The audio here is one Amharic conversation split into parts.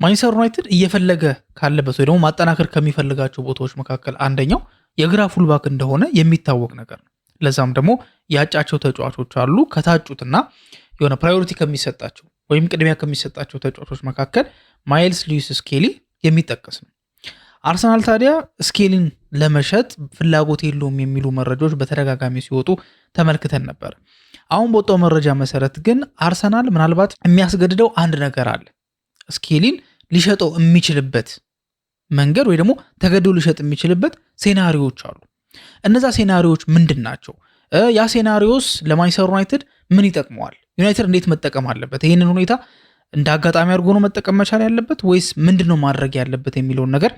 ማንቸስተር ዩናይትድ እየፈለገ ካለበት ወይ ደግሞ ማጠናከር ከሚፈልጋቸው ቦታዎች መካከል አንደኛው የግራ ፉልባክ እንደሆነ የሚታወቅ ነገር ነው። ለዛም ደግሞ ያጫቸው ተጫዋቾች አሉ። ከታጩትና የሆነ ፕራዮሪቲ ከሚሰጣቸው ወይም ቅድሚያ ከሚሰጣቸው ተጫዋቾች መካከል ማይልስ ሉዊስ ስኬሊ የሚጠቀስ ነው። አርሰናል ታዲያ ስኬሊን ለመሸጥ ፍላጎት የለውም የሚሉ መረጃዎች በተደጋጋሚ ሲወጡ ተመልክተን ነበር። አሁን በወጣው መረጃ መሰረት ግን አርሰናል ምናልባት የሚያስገድደው አንድ ነገር አለ። ስኬሊን ሊሸጠው የሚችልበት መንገድ ወይ ደግሞ ተገዶ ሊሸጥ የሚችልበት ሴናሪዎች አሉ። እነዛ ሴናሪዎች ምንድን ናቸው? ያ ሴናሪዮስ ለማንቸስተር ዩናይትድ ምን ይጠቅመዋል? ዩናይትድ እንዴት መጠቀም አለበት? ይህንን ሁኔታ እንደ አጋጣሚ አድርጎ ነው መጠቀም መቻል ያለበት ወይስ ምንድነው ማድረግ ያለበት የሚለውን ነገር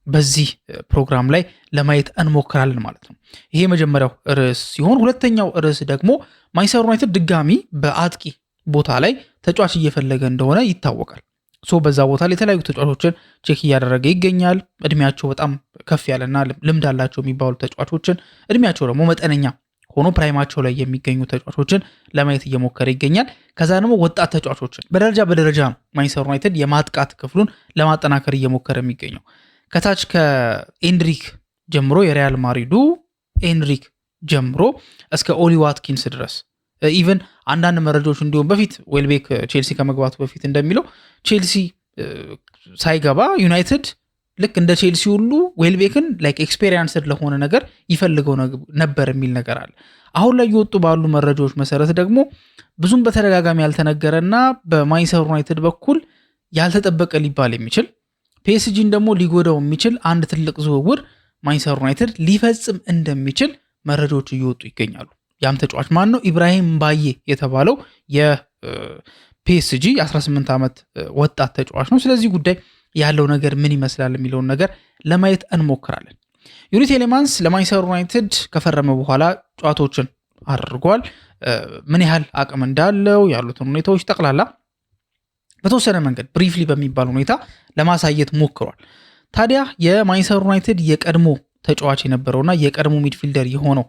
በዚህ ፕሮግራም ላይ ለማየት እንሞክራለን ማለት ነው። ይሄ የመጀመሪያው ርዕስ ሲሆን፣ ሁለተኛው ርዕስ ደግሞ ማንቸስተር ዩናይትድ ድጋሚ በአጥቂ ቦታ ላይ ተጫዋች እየፈለገ እንደሆነ ይታወቃል። በዛ ቦታ ላይ የተለያዩ ተጫዋቾችን ቼክ እያደረገ ይገኛል። እድሜያቸው በጣም ከፍ ያለና ልምድ አላቸው የሚባሉ ተጫዋቾችን፣ እድሜያቸው ደግሞ መጠነኛ ሆኖ ፕራይማቸው ላይ የሚገኙ ተጫዋቾችን ለማየት እየሞከረ ይገኛል። ከዛ ደግሞ ወጣት ተጫዋቾችን በደረጃ ማንቸስተር ዩናይትድ የማጥቃት ክፍሉን ለማጠናከር እየሞከረ የሚገኘው ከታች ከኤንድሪክ ጀምሮ የሪያል ማድሪዱ ኤንድሪክ ጀምሮ እስከ ኦሊ ዋትኪንስ ድረስ ኢቨን አንዳንድ መረጃዎች እንዲሁም በፊት ዌልቤክ ቼልሲ ከመግባቱ በፊት እንደሚለው ቼልሲ ሳይገባ ዩናይትድ ልክ እንደ ቼልሲ ሁሉ ዌልቤክን ላይክ ኤክስፔሪየንስድ ለሆነ ነገር ይፈልገው ነበር የሚል ነገር አለ። አሁን ላይ የወጡ ባሉ መረጃዎች መሰረት ደግሞ ብዙም በተደጋጋሚ ያልተነገረና በማንቸስተር ዩናይትድ በኩል ያልተጠበቀ ሊባል የሚችል ፒኤስጂን ደግሞ ሊጎዳው የሚችል አንድ ትልቅ ዝውውር ማንቸስተር ዩናይትድ ሊፈጽም እንደሚችል መረጃዎች እየወጡ ይገኛሉ። ያም ተጫዋች ማን ነው? ኢብራሂም ባዬ የተባለው የፒኤስጂ 18 ዓመት ወጣት ተጫዋች ነው። ስለዚህ ጉዳይ ያለው ነገር ምን ይመስላል የሚለውን ነገር ለማየት እንሞክራለን። ዩሪ ቴሌማንስ ለማንቸስተር ዩናይትድ ከፈረመ በኋላ ጨዋታዎችን አድርጓል። ምን ያህል አቅም እንዳለው ያሉትን ሁኔታዎች ጠቅላላ በተወሰነ መንገድ ብሪፍሊ በሚባል ሁኔታ ለማሳየት ሞክሯል። ታዲያ የማንቸስተር ዩናይትድ የቀድሞ ተጫዋች የነበረውና የቀድሞ ሚድፊልደር የሆነው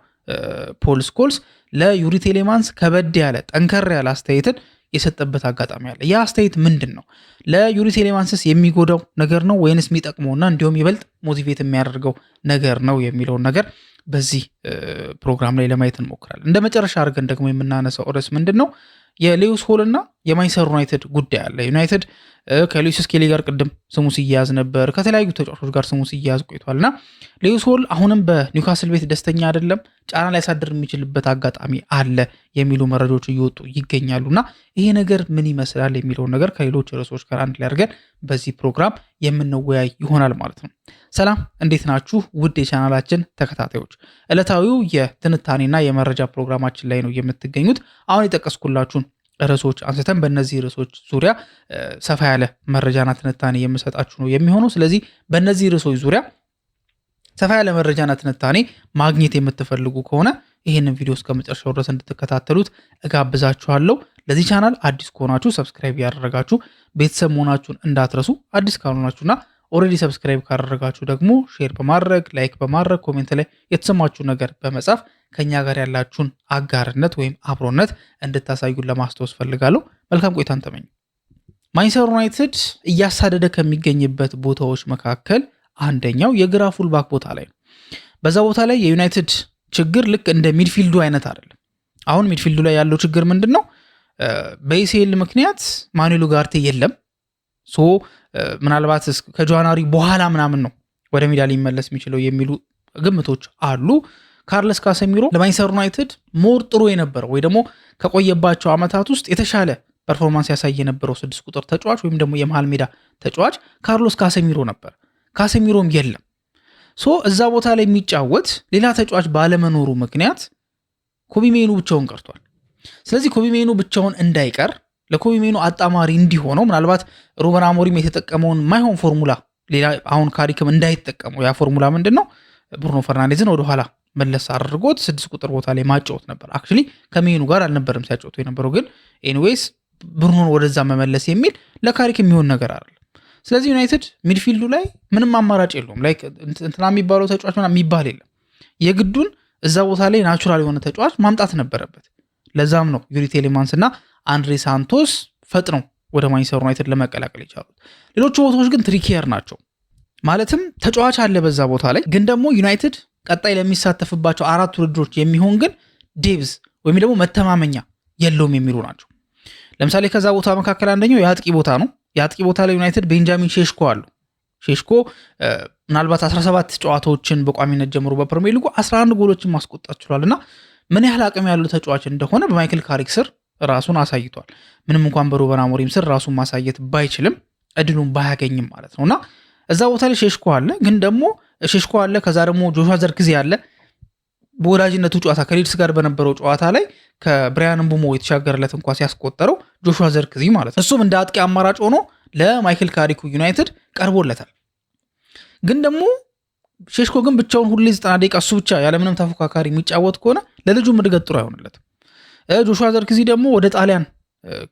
ፖል ስኮልስ ለዩሪ ቴሌማንስ ከበድ ያለ ጠንከር ያለ አስተያየትን የሰጠበት አጋጣሚ አለ። ያ አስተያየት ምንድን ነው? ለዩሪ ቴሌማንስስ የሚጎዳው ነገር ነው ወይንስ የሚጠቅመውና እንዲሁም ይበልጥ ሞቲቬት የሚያደርገው ነገር ነው የሚለውን ነገር በዚህ ፕሮግራም ላይ ለማየት እንሞክራለን። እንደ መጨረሻ አድርገን ደግሞ የምናነሳው ርዕስ ምንድን ነው? የሌዊስ ሆል እና የማንቸስተር ዩናይትድ ጉዳይ አለ። ዩናይትድ ከሉዊስ ስኬሊ ጋር ቅድም ስሙ ሲያያዝ ነበር፣ ከተለያዩ ተጫዋቾች ጋር ስሙ ሲያያዝ ቆይቷል እና ሌዊስ ሆል አሁንም በኒውካስል ቤት ደስተኛ አይደለም፣ ጫና ሊያሳድር የሚችልበት አጋጣሚ አለ የሚሉ መረጃዎች እየወጡ ይገኛሉና ይሄ ነገር ምን ይመስላል የሚለውን ነገር ከሌሎች ርዕሶች ጋር አንድ ላይ አድርገን በዚህ ፕሮግራም የምንወያይ ይሆናል ማለት ነው። ሰላም፣ እንዴት ናችሁ ውድ የቻናላችን ተከታታዮች? ዕለታዊው የትንታኔና የመረጃ ፕሮግራማችን ላይ ነው የምትገኙት። አሁን የጠቀስኩላችሁን ርዕሶች አንስተን በእነዚህ ርዕሶች ዙሪያ ሰፋ ያለ መረጃና ትንታኔ የምሰጣችሁ ነው የሚሆነው። ስለዚህ በእነዚህ ርዕሶች ዙሪያ ሰፋ ያለ መረጃና ትንታኔ ማግኘት የምትፈልጉ ከሆነ ይህንን ቪዲዮ እስከ መጨረሻው ድረስ እንድትከታተሉት እጋብዛችኋለሁ። ለዚህ ቻናል አዲስ ከሆናችሁ ሰብስክራይብ ያደረጋችሁ ቤተሰብ መሆናችሁን እንዳትረሱ። አዲስ ካልሆናችሁና ኦልሬዲ ሰብስክራይብ ካደረጋችሁ ደግሞ ሼር በማድረግ ላይክ በማድረግ ኮሜንት ላይ የተሰማችሁ ነገር በመጻፍ ከኛ ጋር ያላችሁን አጋርነት ወይም አብሮነት እንድታሳዩን ለማስታወስ ፈልጋለሁ። መልካም ቆይታን ተመኙ። ማንቸስተር ዩናይትድ እያሳደደ ከሚገኝበት ቦታዎች መካከል አንደኛው የግራ ፉልባክ ቦታ ላይ ነው። በዛ ቦታ ላይ የዩናይትድ ችግር ልክ እንደ ሚድፊልዱ አይነት አይደለም። አሁን ሚድፊልዱ ላይ ያለው ችግር ምንድን ነው? በኢሲኤል ምክንያት ማኑኤል ኡጋርቴ የለም። ምናልባት ከጃንዋሪ በኋላ ምናምን ነው ወደ ሜዳ ሊመለስ የሚችለው የሚሉ ግምቶች አሉ። ካርለስ ካሴሚሮ ለማንቸስተር ዩናይትድ ሞር ጥሩ የነበረው ወይ ደግሞ ከቆየባቸው ዓመታት ውስጥ የተሻለ ፐርፎርማንስ ያሳየ የነበረው 6 ቁጥር ተጫዋች ወይም ደግሞ የመሃል ሜዳ ተጫዋች ካርሎስ ካሴሚሮ ነበር። ካሴሚሮም የለም። እዛ ቦታ ላይ የሚጫወት ሌላ ተጫዋች ባለመኖሩ ምክንያት ኮቢ ሜኑ ብቻውን ቀርቷል። ስለዚህ ኮቢ ሜኑ ብቻውን እንዳይቀር ለኮቢ ሜኑ አጣማሪ እንዲሆነው ምናልባት ሩበን አሞሪም የተጠቀመውን ማይሆን ፎርሙላ ሌላ አሁን ካሪክም እንዳይጠቀመው ያ ፎርሙላ ምንድነው? ብሩኖ ፈርናንዴዝን ወደኋላ መለስ አድርጎት 6 ቁጥር ቦታ ላይ ማጫወት ነበር። አክቹሊ ከሜኑ ጋር አልነበረም ሲያጫወቱ የነበረው፣ ግን ኤኒዌይስ ብሩኖን ወደዛ መመለስ የሚል ለካሪክ የሚሆን ነገር አይደለም። ስለዚህ ዩናይትድ ሚድፊልዱ ላይ ምንም አማራጭ የለውም። ላይክ እንትና የሚባለው ተጫዋች ምናምን የሚባል የለም። የግዱን እዛ ቦታ ላይ ናቹራል የሆነ ተጫዋች ማምጣት ነበረበት። ለዛም ነው ዩሪ ቴሌማንስ እና አንድሬ ሳንቶስ ፈጥነው ወደ ማንቸስተር ዩናይትድ ለመቀላቀል የቻሉት። ሌሎቹ ቦታዎች ግን ትሪኪየር ናቸው። ማለትም ተጫዋች አለ በዛ ቦታ ላይ፣ ግን ደግሞ ዩናይትድ ቀጣይ ለሚሳተፍባቸው 4 ውድድሮች የሚሆን ግን ዴቭዝ ወይም ደግሞ መተማመኛ የለውም የሚሉ ናቸው። ለምሳሌ ከዛ ቦታ መካከል አንደኛው የአጥቂ ቦታ ነው። የአጥቂ ቦታ ላይ ዩናይትድ ቤንጃሚን ሼሽኮ አሉ። ሼሽኮ ምናልባት 17 ጨዋታዎችን በቋሚነት ጀምሮ በፕሪሚየር ሊጉ 11 ጎሎችን ማስቆጠር ችሏል እና ምን ያህል አቅም ያለው ተጫዋች እንደሆነ በማይክል ካሪክ ስር ራሱን አሳይቷል። ምንም እንኳን በሩበን አሞሪም ስር ራሱን ማሳየት ባይችልም እድሉን ባያገኝም ማለት ነውና እዛ ቦታ ላይ ሼሽኮ አለ። ግን ደግሞ ሼሽኮ አለ፣ ከዛ ደግሞ ጆሹዋ ዘርክዚ አለ። በወዳጅነቱ ጨዋታ ከሊድስ ጋር በነበረው ጨዋታ ላይ ከብራያን ምቡሞ የተሻገረለት እንኳን ሲያስቆጠረው ጆሹዋ ዘርክዚ ማለት ነው። እሱም እንደ አጥቂ አማራጭ ሆኖ ለማይክል ካሪኩ ዩናይትድ ቀርቦለታል። ግን ደግሞ ሼሽኮ ግን ብቻውን ሁሌ 90 ደቂቃ እሱ ብቻ ያለምንም ተፎካካሪ የሚጫወት ከሆነ ለልጁም እድገት ጥሩ አይሆንለትም። ጆሹዋ ዘርክዚ ደግሞ ወደ ጣሊያን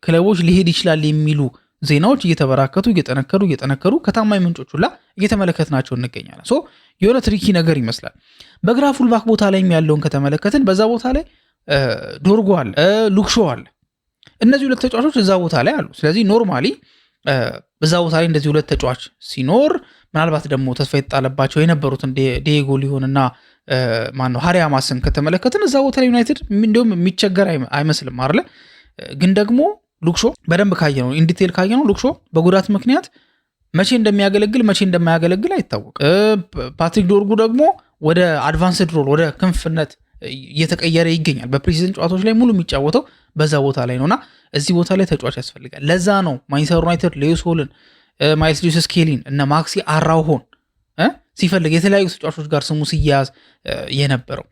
ክለቦች ሊሄድ ይችላል የሚሉ ዜናዎች እየተበራከቱ እየጠነከሩ ከታማኝ ምንጮች ሁላ እየተመለከትናቸው እንገኛለን። ሶ የሆነ ትሪኪ ነገር ይመስላል። በግራ ፉልባክ ቦታ ላይ ያለውን ከተመለከትን በዛ ቦታ ላይ ዶርጎ አለ፣ ሉክሾ አለ። እነዚህ ሁለት ተጫዋቾች እዛ ቦታ ላይ አሉ። ስለዚህ ኖርማሊ በዛ ቦታ ላይ እንደዚህ ሁለት ተጫዋች ሲኖር ምናልባት ደግሞ ተስፋ የተጣለባቸው የነበሩትን ዲዬጎ ሊሆንና ማነው ሃሪ አማስን ከተመለከትን እዛ ቦታ ላይ ዩናይትድ እንዲሁም የሚቸገር አይመስልም አይደለ? ግን ደግሞ ሉክሾ በደንብ ካየነው ኢንዲቴል ካየነው ሉክሾ በጉዳት ምክንያት መቼ እንደሚያገለግል መቼ እንደማያገለግል አይታወቅም። ፓትሪክ ዶርጉ ደግሞ ወደ አድቫንስድ ሮል ወደ ክንፍነት እየተቀየረ ይገኛል። በፕሪሲዝን ጨዋታዎች ላይ ሙሉ የሚጫወተው በዛ ቦታ ላይ ነውና እዚህ ቦታ ላይ ተጫዋች ያስፈልጋል። ለዛ ነው ማንቸስተር ዩናይትድ ሌዩስ ሆልን፣ ማይልስ ሉዊስ ስኬሊን እና ማክሲ አራውሆን ሲፈልግ የተለያዩ ተጫዋቾች ጋር ስሙ ሲያያዝ የነበረው።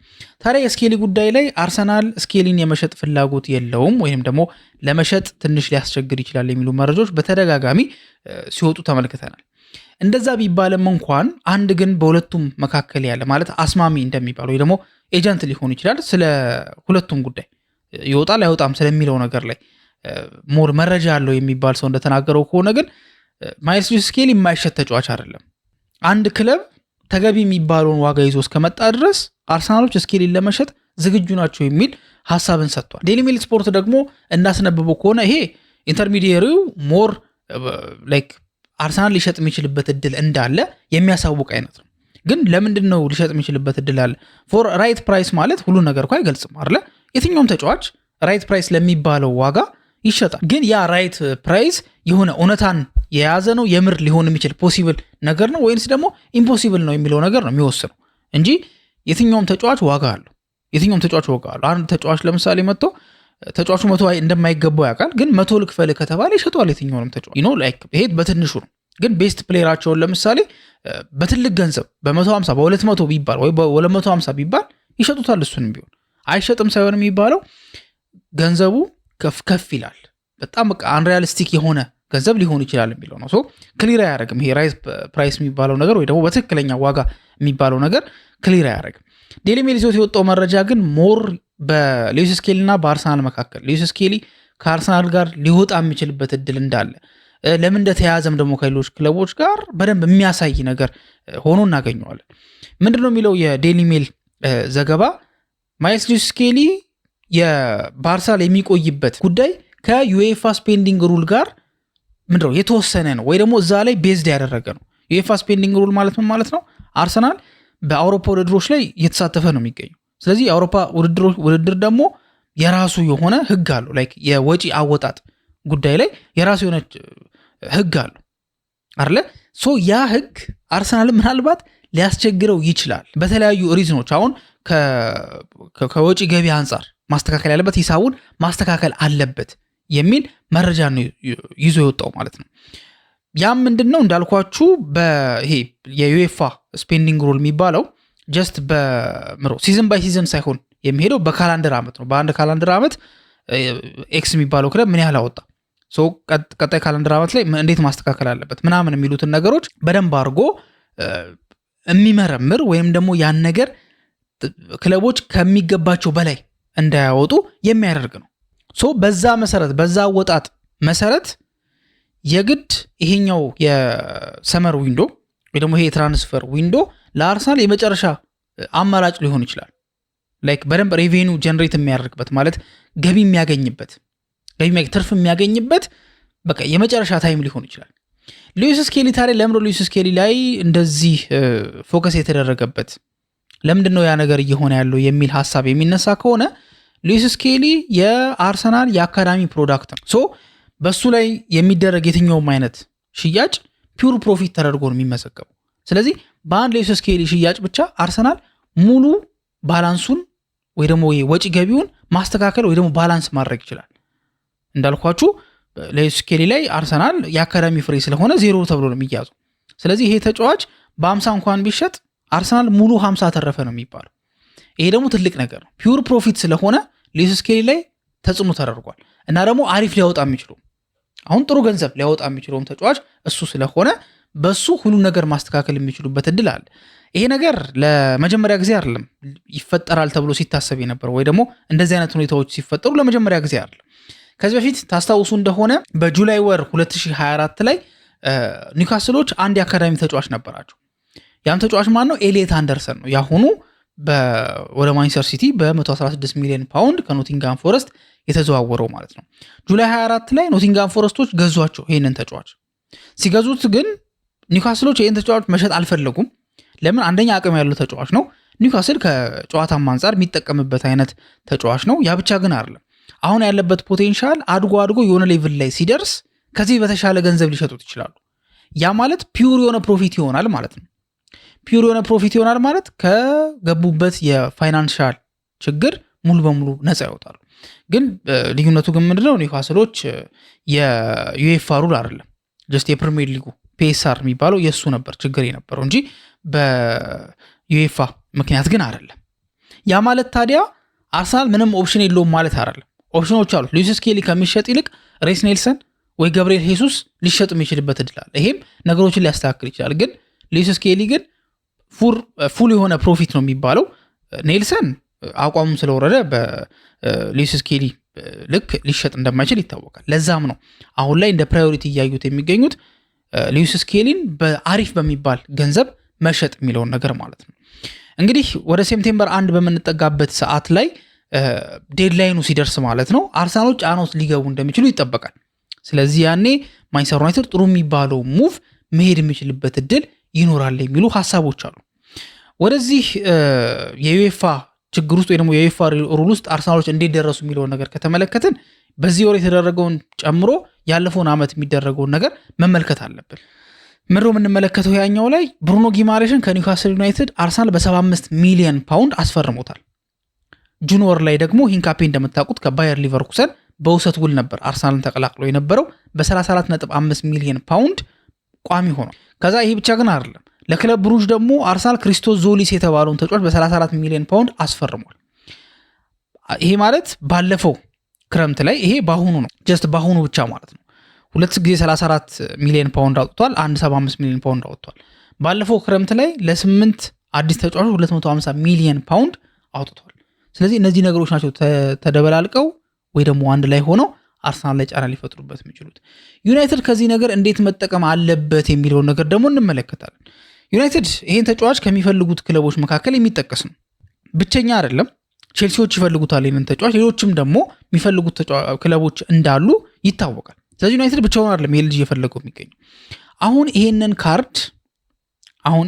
ታዲያ የስኬሊ ጉዳይ ላይ አርሰናል ስኬሊን የመሸጥ ፍላጎት የለውም ወይም ደግሞ ለመሸጥ ትንሽ ሊያስቸግር ይችላል የሚሉ መረጃዎች በተደጋጋሚ ሲወጡ ተመልክተናል። እንደዛ ቢባልም እንኳን አንድ ግን በሁለቱም መካከል ያለ ማለት አስማሚ እንደሚባል ወይ ደግሞ ኤጀንት ሊሆን ይችላል ስለ ሁለቱም ጉዳይ ይወጣል አይወጣም ስለሚለው ነገር ላይ ሞር መረጃ ያለው የሚባል ሰው እንደተናገረው ከሆነ ግን ማይልስ ሉዊስ ስኬሊ የማይሸጥ ተጫዋች አይደለም። አንድ ክለብ ተገቢ የሚባለውን ዋጋ ይዞ እስከመጣ ድረስ አርሰናሎች ስኬሊን ለመሸጥ ዝግጁ ናቸው የሚል ሐሳብን ሰጥቷል። ዴይሊ ሜል ስፖርት ደግሞ እንዳስነበበው ከሆነ ይሄ ኢንተርሚዲየሪው ሞር ላይክ አርሰናል ሊሸጥ የሚችልበት እድል እንዳለ የሚያሳውቅ አይነት ነው። ግን ለምንድን ነው ሊሸጥ የሚችልበት እድል አለ? ፎር ራይት ፕራይስ ማለት ሁሉ ነገር እኮ አይገልጽም አይደለ? የትኛውም ተጫዋች ራይት ፕራይስ ለሚባለው ዋጋ ይሸጣል። ግን ያ ራይት ፕራይስ የሆነ እውነታን የያዘ ነው የምር ሊሆን የሚችል ፖሲብል ነገር ነው ወይንስ ደግሞ ኢምፖሲብል ነው የሚለው ነገር ነው የሚወስነው እንጂ የትኛውም ተጫዋች ዋጋ አለው። የትኛውም ተጫዋች ዋጋ አለው። አንድ ተጫዋች ለምሳሌ መጥቶ ተጫዋቹ 100 እንደማይገባው ያውቃል፣ ግን 100 ልክፈል ከተባለ ይሸጠዋል የትኛውንም ተጫዋች ላይክ ይሄ በትንሹ ነው። ግን ቤስት ፕሌየራቸውን ለምሳሌ በትልቅ ገንዘብ በ150 በ200 ቢባል ወይ በ250 ቢባል ይሸጡታል። እሱንም ቢሆን አይሸጥም ሳይሆን የሚባለው ገንዘቡ ከፍ ይላል። በጣም በቃ አንሪያሊስቲክ የሆነ ገንዘብ ሊሆን ይችላል የሚለው ነው። ሶ ክሊር አያደርግም ይሄ ራይት ፕራይስ የሚባለው ነገር ወይ ደግሞ በትክክለኛ ዋጋ የሚባለው ነገር ክሊር አያደርግም። ዴይሊ ሜል ይዞት የወጣው መረጃ ግን ሞር በሉዊስ ስኬሊ እና በአርሰናል መካከል ሉዊስ ስኬሊ ከአርሰናል ጋር ሊወጣ የሚችልበት እድል እንዳለ ለምን እንደተያዘም ደግሞ ከሌሎች ክለቦች ጋር በደንብ የሚያሳይ ነገር ሆኖ እናገኘዋለን። ምንድነው የሚለው የዴይሊ ሜል ዘገባ ማይልስ ሉዊስ ስኬሊ የባርሳል የሚቆይበት ጉዳይ ከዩኤፋ ስፔንዲንግ ሩል ጋር ምንድነው የተወሰነ ነው ወይ ደግሞ እዛ ላይ ቤዝድ ያደረገ ነው። ዩኤፋ ስፔንዲንግ ሩል ማለት ምን ማለት ነው? አርሰናል በአውሮፓ ውድድሮች ላይ እየተሳተፈ ነው የሚገኘው። ስለዚህ የአውሮፓ ውድድር ደግሞ የራሱ የሆነ ህግ አለው። ላይክ የወጪ አወጣጥ ጉዳይ ላይ የራሱ የሆነ ህግ አለው አይደለ? ሶ ያ ህግ አርሰናል ምናልባት ሊያስቸግረው ይችላል በተለያዩ ሪዝኖች። አሁን ከወጪ ገቢ አንጻር ማስተካከል ያለበት ሂሳቡን ማስተካከል አለበት የሚል መረጃ ነው ይዞ የወጣው ማለት ነው። ያም ምንድነው እንዳልኳችሁ በይሄ የዩኤፋ ስፔንዲንግ ሩል የሚባለው ጀስት ሲዝን ባይ ሲዝን ሳይሆን የሚሄደው በካላንደር ዓመት ነው። በአንድ ካላንደር ዓመት ኤክስ የሚባለው ክለብ ምን ያህል አወጣ፣ ቀጣይ ካላንደር ዓመት ላይ እንዴት ማስተካከል አለበት ምናምን የሚሉትን ነገሮች በደንብ አድርጎ የሚመረምር ወይም ደግሞ ያን ነገር ክለቦች ከሚገባቸው በላይ እንዳያወጡ የሚያደርግ ነው። በዛ መሰረት በዛ አወጣጥ መሰረት የግድ ይሄኛው የሰመር ዊንዶ ወይ ደግሞ ይሄ የትራንስፈር ዊንዶ ለአርሰናል የመጨረሻ አማራጭ ሊሆን ይችላል። ላይክ በደንብ ሬቬኒው ጀነሬት የሚያደርግበት ማለት ገቢ የሚያገኝበት ትርፍ የሚያገኝበት በቃ የመጨረሻ ታይም ሊሆን ይችላል። ሉዊስ ስኬሊ ታዲያ ለምንድነው ሉዊስ ስኬሊ ላይ እንደዚህ ፎከስ የተደረገበት? ለምንድነው ያ ነገር እየሆነ ያለው የሚል ሀሳብ የሚነሳ ከሆነ ሉዊስ ስኬሊ የአርሰናል የአካዳሚ ፕሮዳክት ነው። ሶ በሱ ላይ የሚደረግ የትኛውም አይነት ሽያጭ ፒውር ፕሮፊት ተደርጎ ነው የሚመዘገበው። ስለዚህ በአንድ ሉዊስ ስኬሊ ሽያጭ ብቻ አርሰናል ሙሉ ባላንሱን ወይ ደግሞ ወጪ ገቢውን ማስተካከል ወይ ደግሞ ባላንስ ማድረግ ይችላል። እንዳልኳችሁ ሉዊስ ስኬሊ ላይ አርሰናል የአካዳሚ ፍሬ ስለሆነ ዜሮ ተብሎ ነው የሚያዙ። ስለዚህ ይሄ ተጫዋች በ50 እንኳን ቢሸጥ አርሰናል ሙሉ 50 ተረፈ ነው የሚባለው። ይሄ ደግሞ ትልቅ ነገር ነው። ፒውር ፕሮፊት ስለሆነ ሉዊስ ስኬሊ ላይ ተጽዕኖ ተደርጓል እና ደግሞ አሪፍ ሊያወጣ የሚችለው አሁን ጥሩ ገንዘብ ሊያወጣ የሚችለውም ተጫዋች እሱ ስለሆነ በሱ ሁሉ ነገር ማስተካከል የሚችሉበት እድል አለ። ይሄ ነገር ለመጀመሪያ ጊዜ አይደለም ይፈጠራል ተብሎ ሲታሰብ የነበረው ወይ ደግሞ እንደዚህ አይነት ሁኔታዎች ሲፈጠሩ ለመጀመሪያ ጊዜ አይደለም። ከዚህ በፊት ታስታውሱ እንደሆነ በጁላይ ወር 2024 ላይ ኒውካስሎች አንድ የአካዳሚ ተጫዋች ነበራቸው። ያም ተጫዋች ማን ነው? ኤሊየት አንደርሰን ነው። ያሁኑ ወደ ማንቸስተር ሲቲ በ116 ሚሊዮን ፓውንድ ከኖቲንጋም ፎረስት የተዘዋወረው ማለት ነው። ጁላይ 24 ላይ ኖቲንጋም ፎረስቶች ገዟቸው ይህንን ተጫዋች። ሲገዙት ግን ኒውካስሎች ይህን ተጫዋች መሸጥ አልፈለጉም። ለምን? አንደኛ አቅም ያለው ተጫዋች ነው። ኒውካስል ከጨዋታም አንጻር የሚጠቀምበት አይነት ተጫዋች ነው። ያ ብቻ ግን አይደለም። አሁን ያለበት ፖቴንሻል አድጎ የሆነ ሌቭል ላይ ሲደርስ ከዚህ በተሻለ ገንዘብ ሊሸጡት ይችላሉ። ያ ማለት ፒውር የሆነ ፕሮፊት ይሆናል ማለት ነው። ፒውር የሆነ ፕሮፊት ይሆናል ማለት ከገቡበት የፋይናንሻል ችግር ሙሉ በሙሉ ነፃ ያወጣሉ። ግን ልዩነቱ ግን ምንድነው? ኒውካስሎች የዩኤፋ ሩል አይደለም፣ ጀስት የፕሪሚየር ሊጉ ፒኤስአር የሚባለው የእሱ ነበር ችግር የነበረው እንጂ በዩኤፋ ምክንያት ግን አይደለም። ያ ማለት ታዲያ አርሰናል ምንም ኦፕሽን የለውም ማለት አይደለም። ኦፕሽኖች አሉት። ሉዊስ ስኬሊ ከሚሸጥ ይልቅ ሬስ ኔልሰን ወይ ገብርኤል ሄሱስ ሊሸጥ የሚችልበት እድል አለ። ይሄም ነገሮችን ሊያስተካክል ይችላል። ግን ሉዊስ ስኬሊ ግን ፉል የሆነ ፕሮፊት ነው የሚባለው። ኔልሰን አቋሙም ስለወረደ በሉዊስ ስኬሊ ልክ ሊሸጥ እንደማይችል ይታወቃል። ለዛም ነው አሁን ላይ እንደ ፕራዮሪቲ እያዩት የሚገኙት ሉዊስ ስኬሊን በአሪፍ በሚባል ገንዘብ መሸጥ የሚለውን ነገር ማለት ነው። እንግዲህ ወደ ሴፕቴምበር 1 በምንጠጋበት ሰዓት ላይ ዴድላይኑ ሲደርስ ማለት ነው አርሰናሎች ጫናውስጥ ሊገቡ እንደሚችሉ ይጠበቃል። ስለዚህ ያኔ ማንቸስተር ዩናይትድ ጥሩ የሚባለው ሙቭ መሄድ የሚችልበት እድል ይኖራል የሚሉ ሀሳቦች አሉ። ወደዚህ የዩኤፋ ችግር ውስጥ ወይ ደግሞ የዩኤፋ ሩል ውስጥ አርሰናሎች እንዴት ደረሱ የሚለውን ነገር ከተመለከትን በዚህ ወር የተደረገውን ጨምሮ ያለፈውን ዓመት የሚደረገውን ነገር መመልከት አለብን። ምድሮ የምንመለከተው ያኛው ላይ ብሩኖ ጊማሬሽን ከኒውካስል ዩናይትድ አርሰናል በ75 ሚሊዮን ፓውንድ አስፈርሞታል። ጁን ወር ላይ ደግሞ ሂንካፔ እንደምታውቁት ከባየር ሊቨርኩሰን በውሰት ውል ነበር አርሰናልን ተቀላቅሎ የነበረው በ34.5 ሚሊዮን ፓውንድ ቋሚ ሆኗል። ከዛ ይሄ ብቻ ግን አይደለም። ለክለብ ብሩጅ ደግሞ አርሰናል ክሪስቶስ ዞሊስ የተባለውን ተጫዋች በ34 ሚሊዮን ፓውንድ አስፈርሟል። ይሄ ማለት ባለፈው ክረምት ላይ፣ ይሄ በአሁኑ ነው፣ ጀስት በአሁኑ ብቻ ማለት ነው። ሁለት ጊዜ 34 ሚሊዮን ፓውንድ አውጥቷል፣ አንድ 75 ሚሊዮን ፓውንድ አውጥቷል። ባለፈው ክረምት ላይ ለ8 አዲስ ተጫዋቾች 250 ሚሊዮን ፓውንድ አውጥቷል። ስለዚህ እነዚህ ነገሮች ናቸው ተደበላልቀው ወይ ደግሞ አንድ ላይ ሆነው አርሰናል ላይ ጫና ሊፈጥሩበት የሚችሉት። ዩናይትድ ከዚህ ነገር እንዴት መጠቀም አለበት የሚለውን ነገር ደግሞ እንመለከታለን። ዩናይትድ ይሄን ተጫዋች ከሚፈልጉት ክለቦች መካከል የሚጠቀስ ነው። ብቸኛ አይደለም። ቼልሲዎች ይፈልጉታል ይሄንን ተጫዋች፣ ሌሎችም ደግሞ የሚፈልጉት ክለቦች እንዳሉ ይታወቃል። ስለዚህ ዩናይትድ ብቻውን አይደለም ይሄ ልጅ እየፈለገው የሚገኘው። አሁን ይሄንን ካርድ አሁን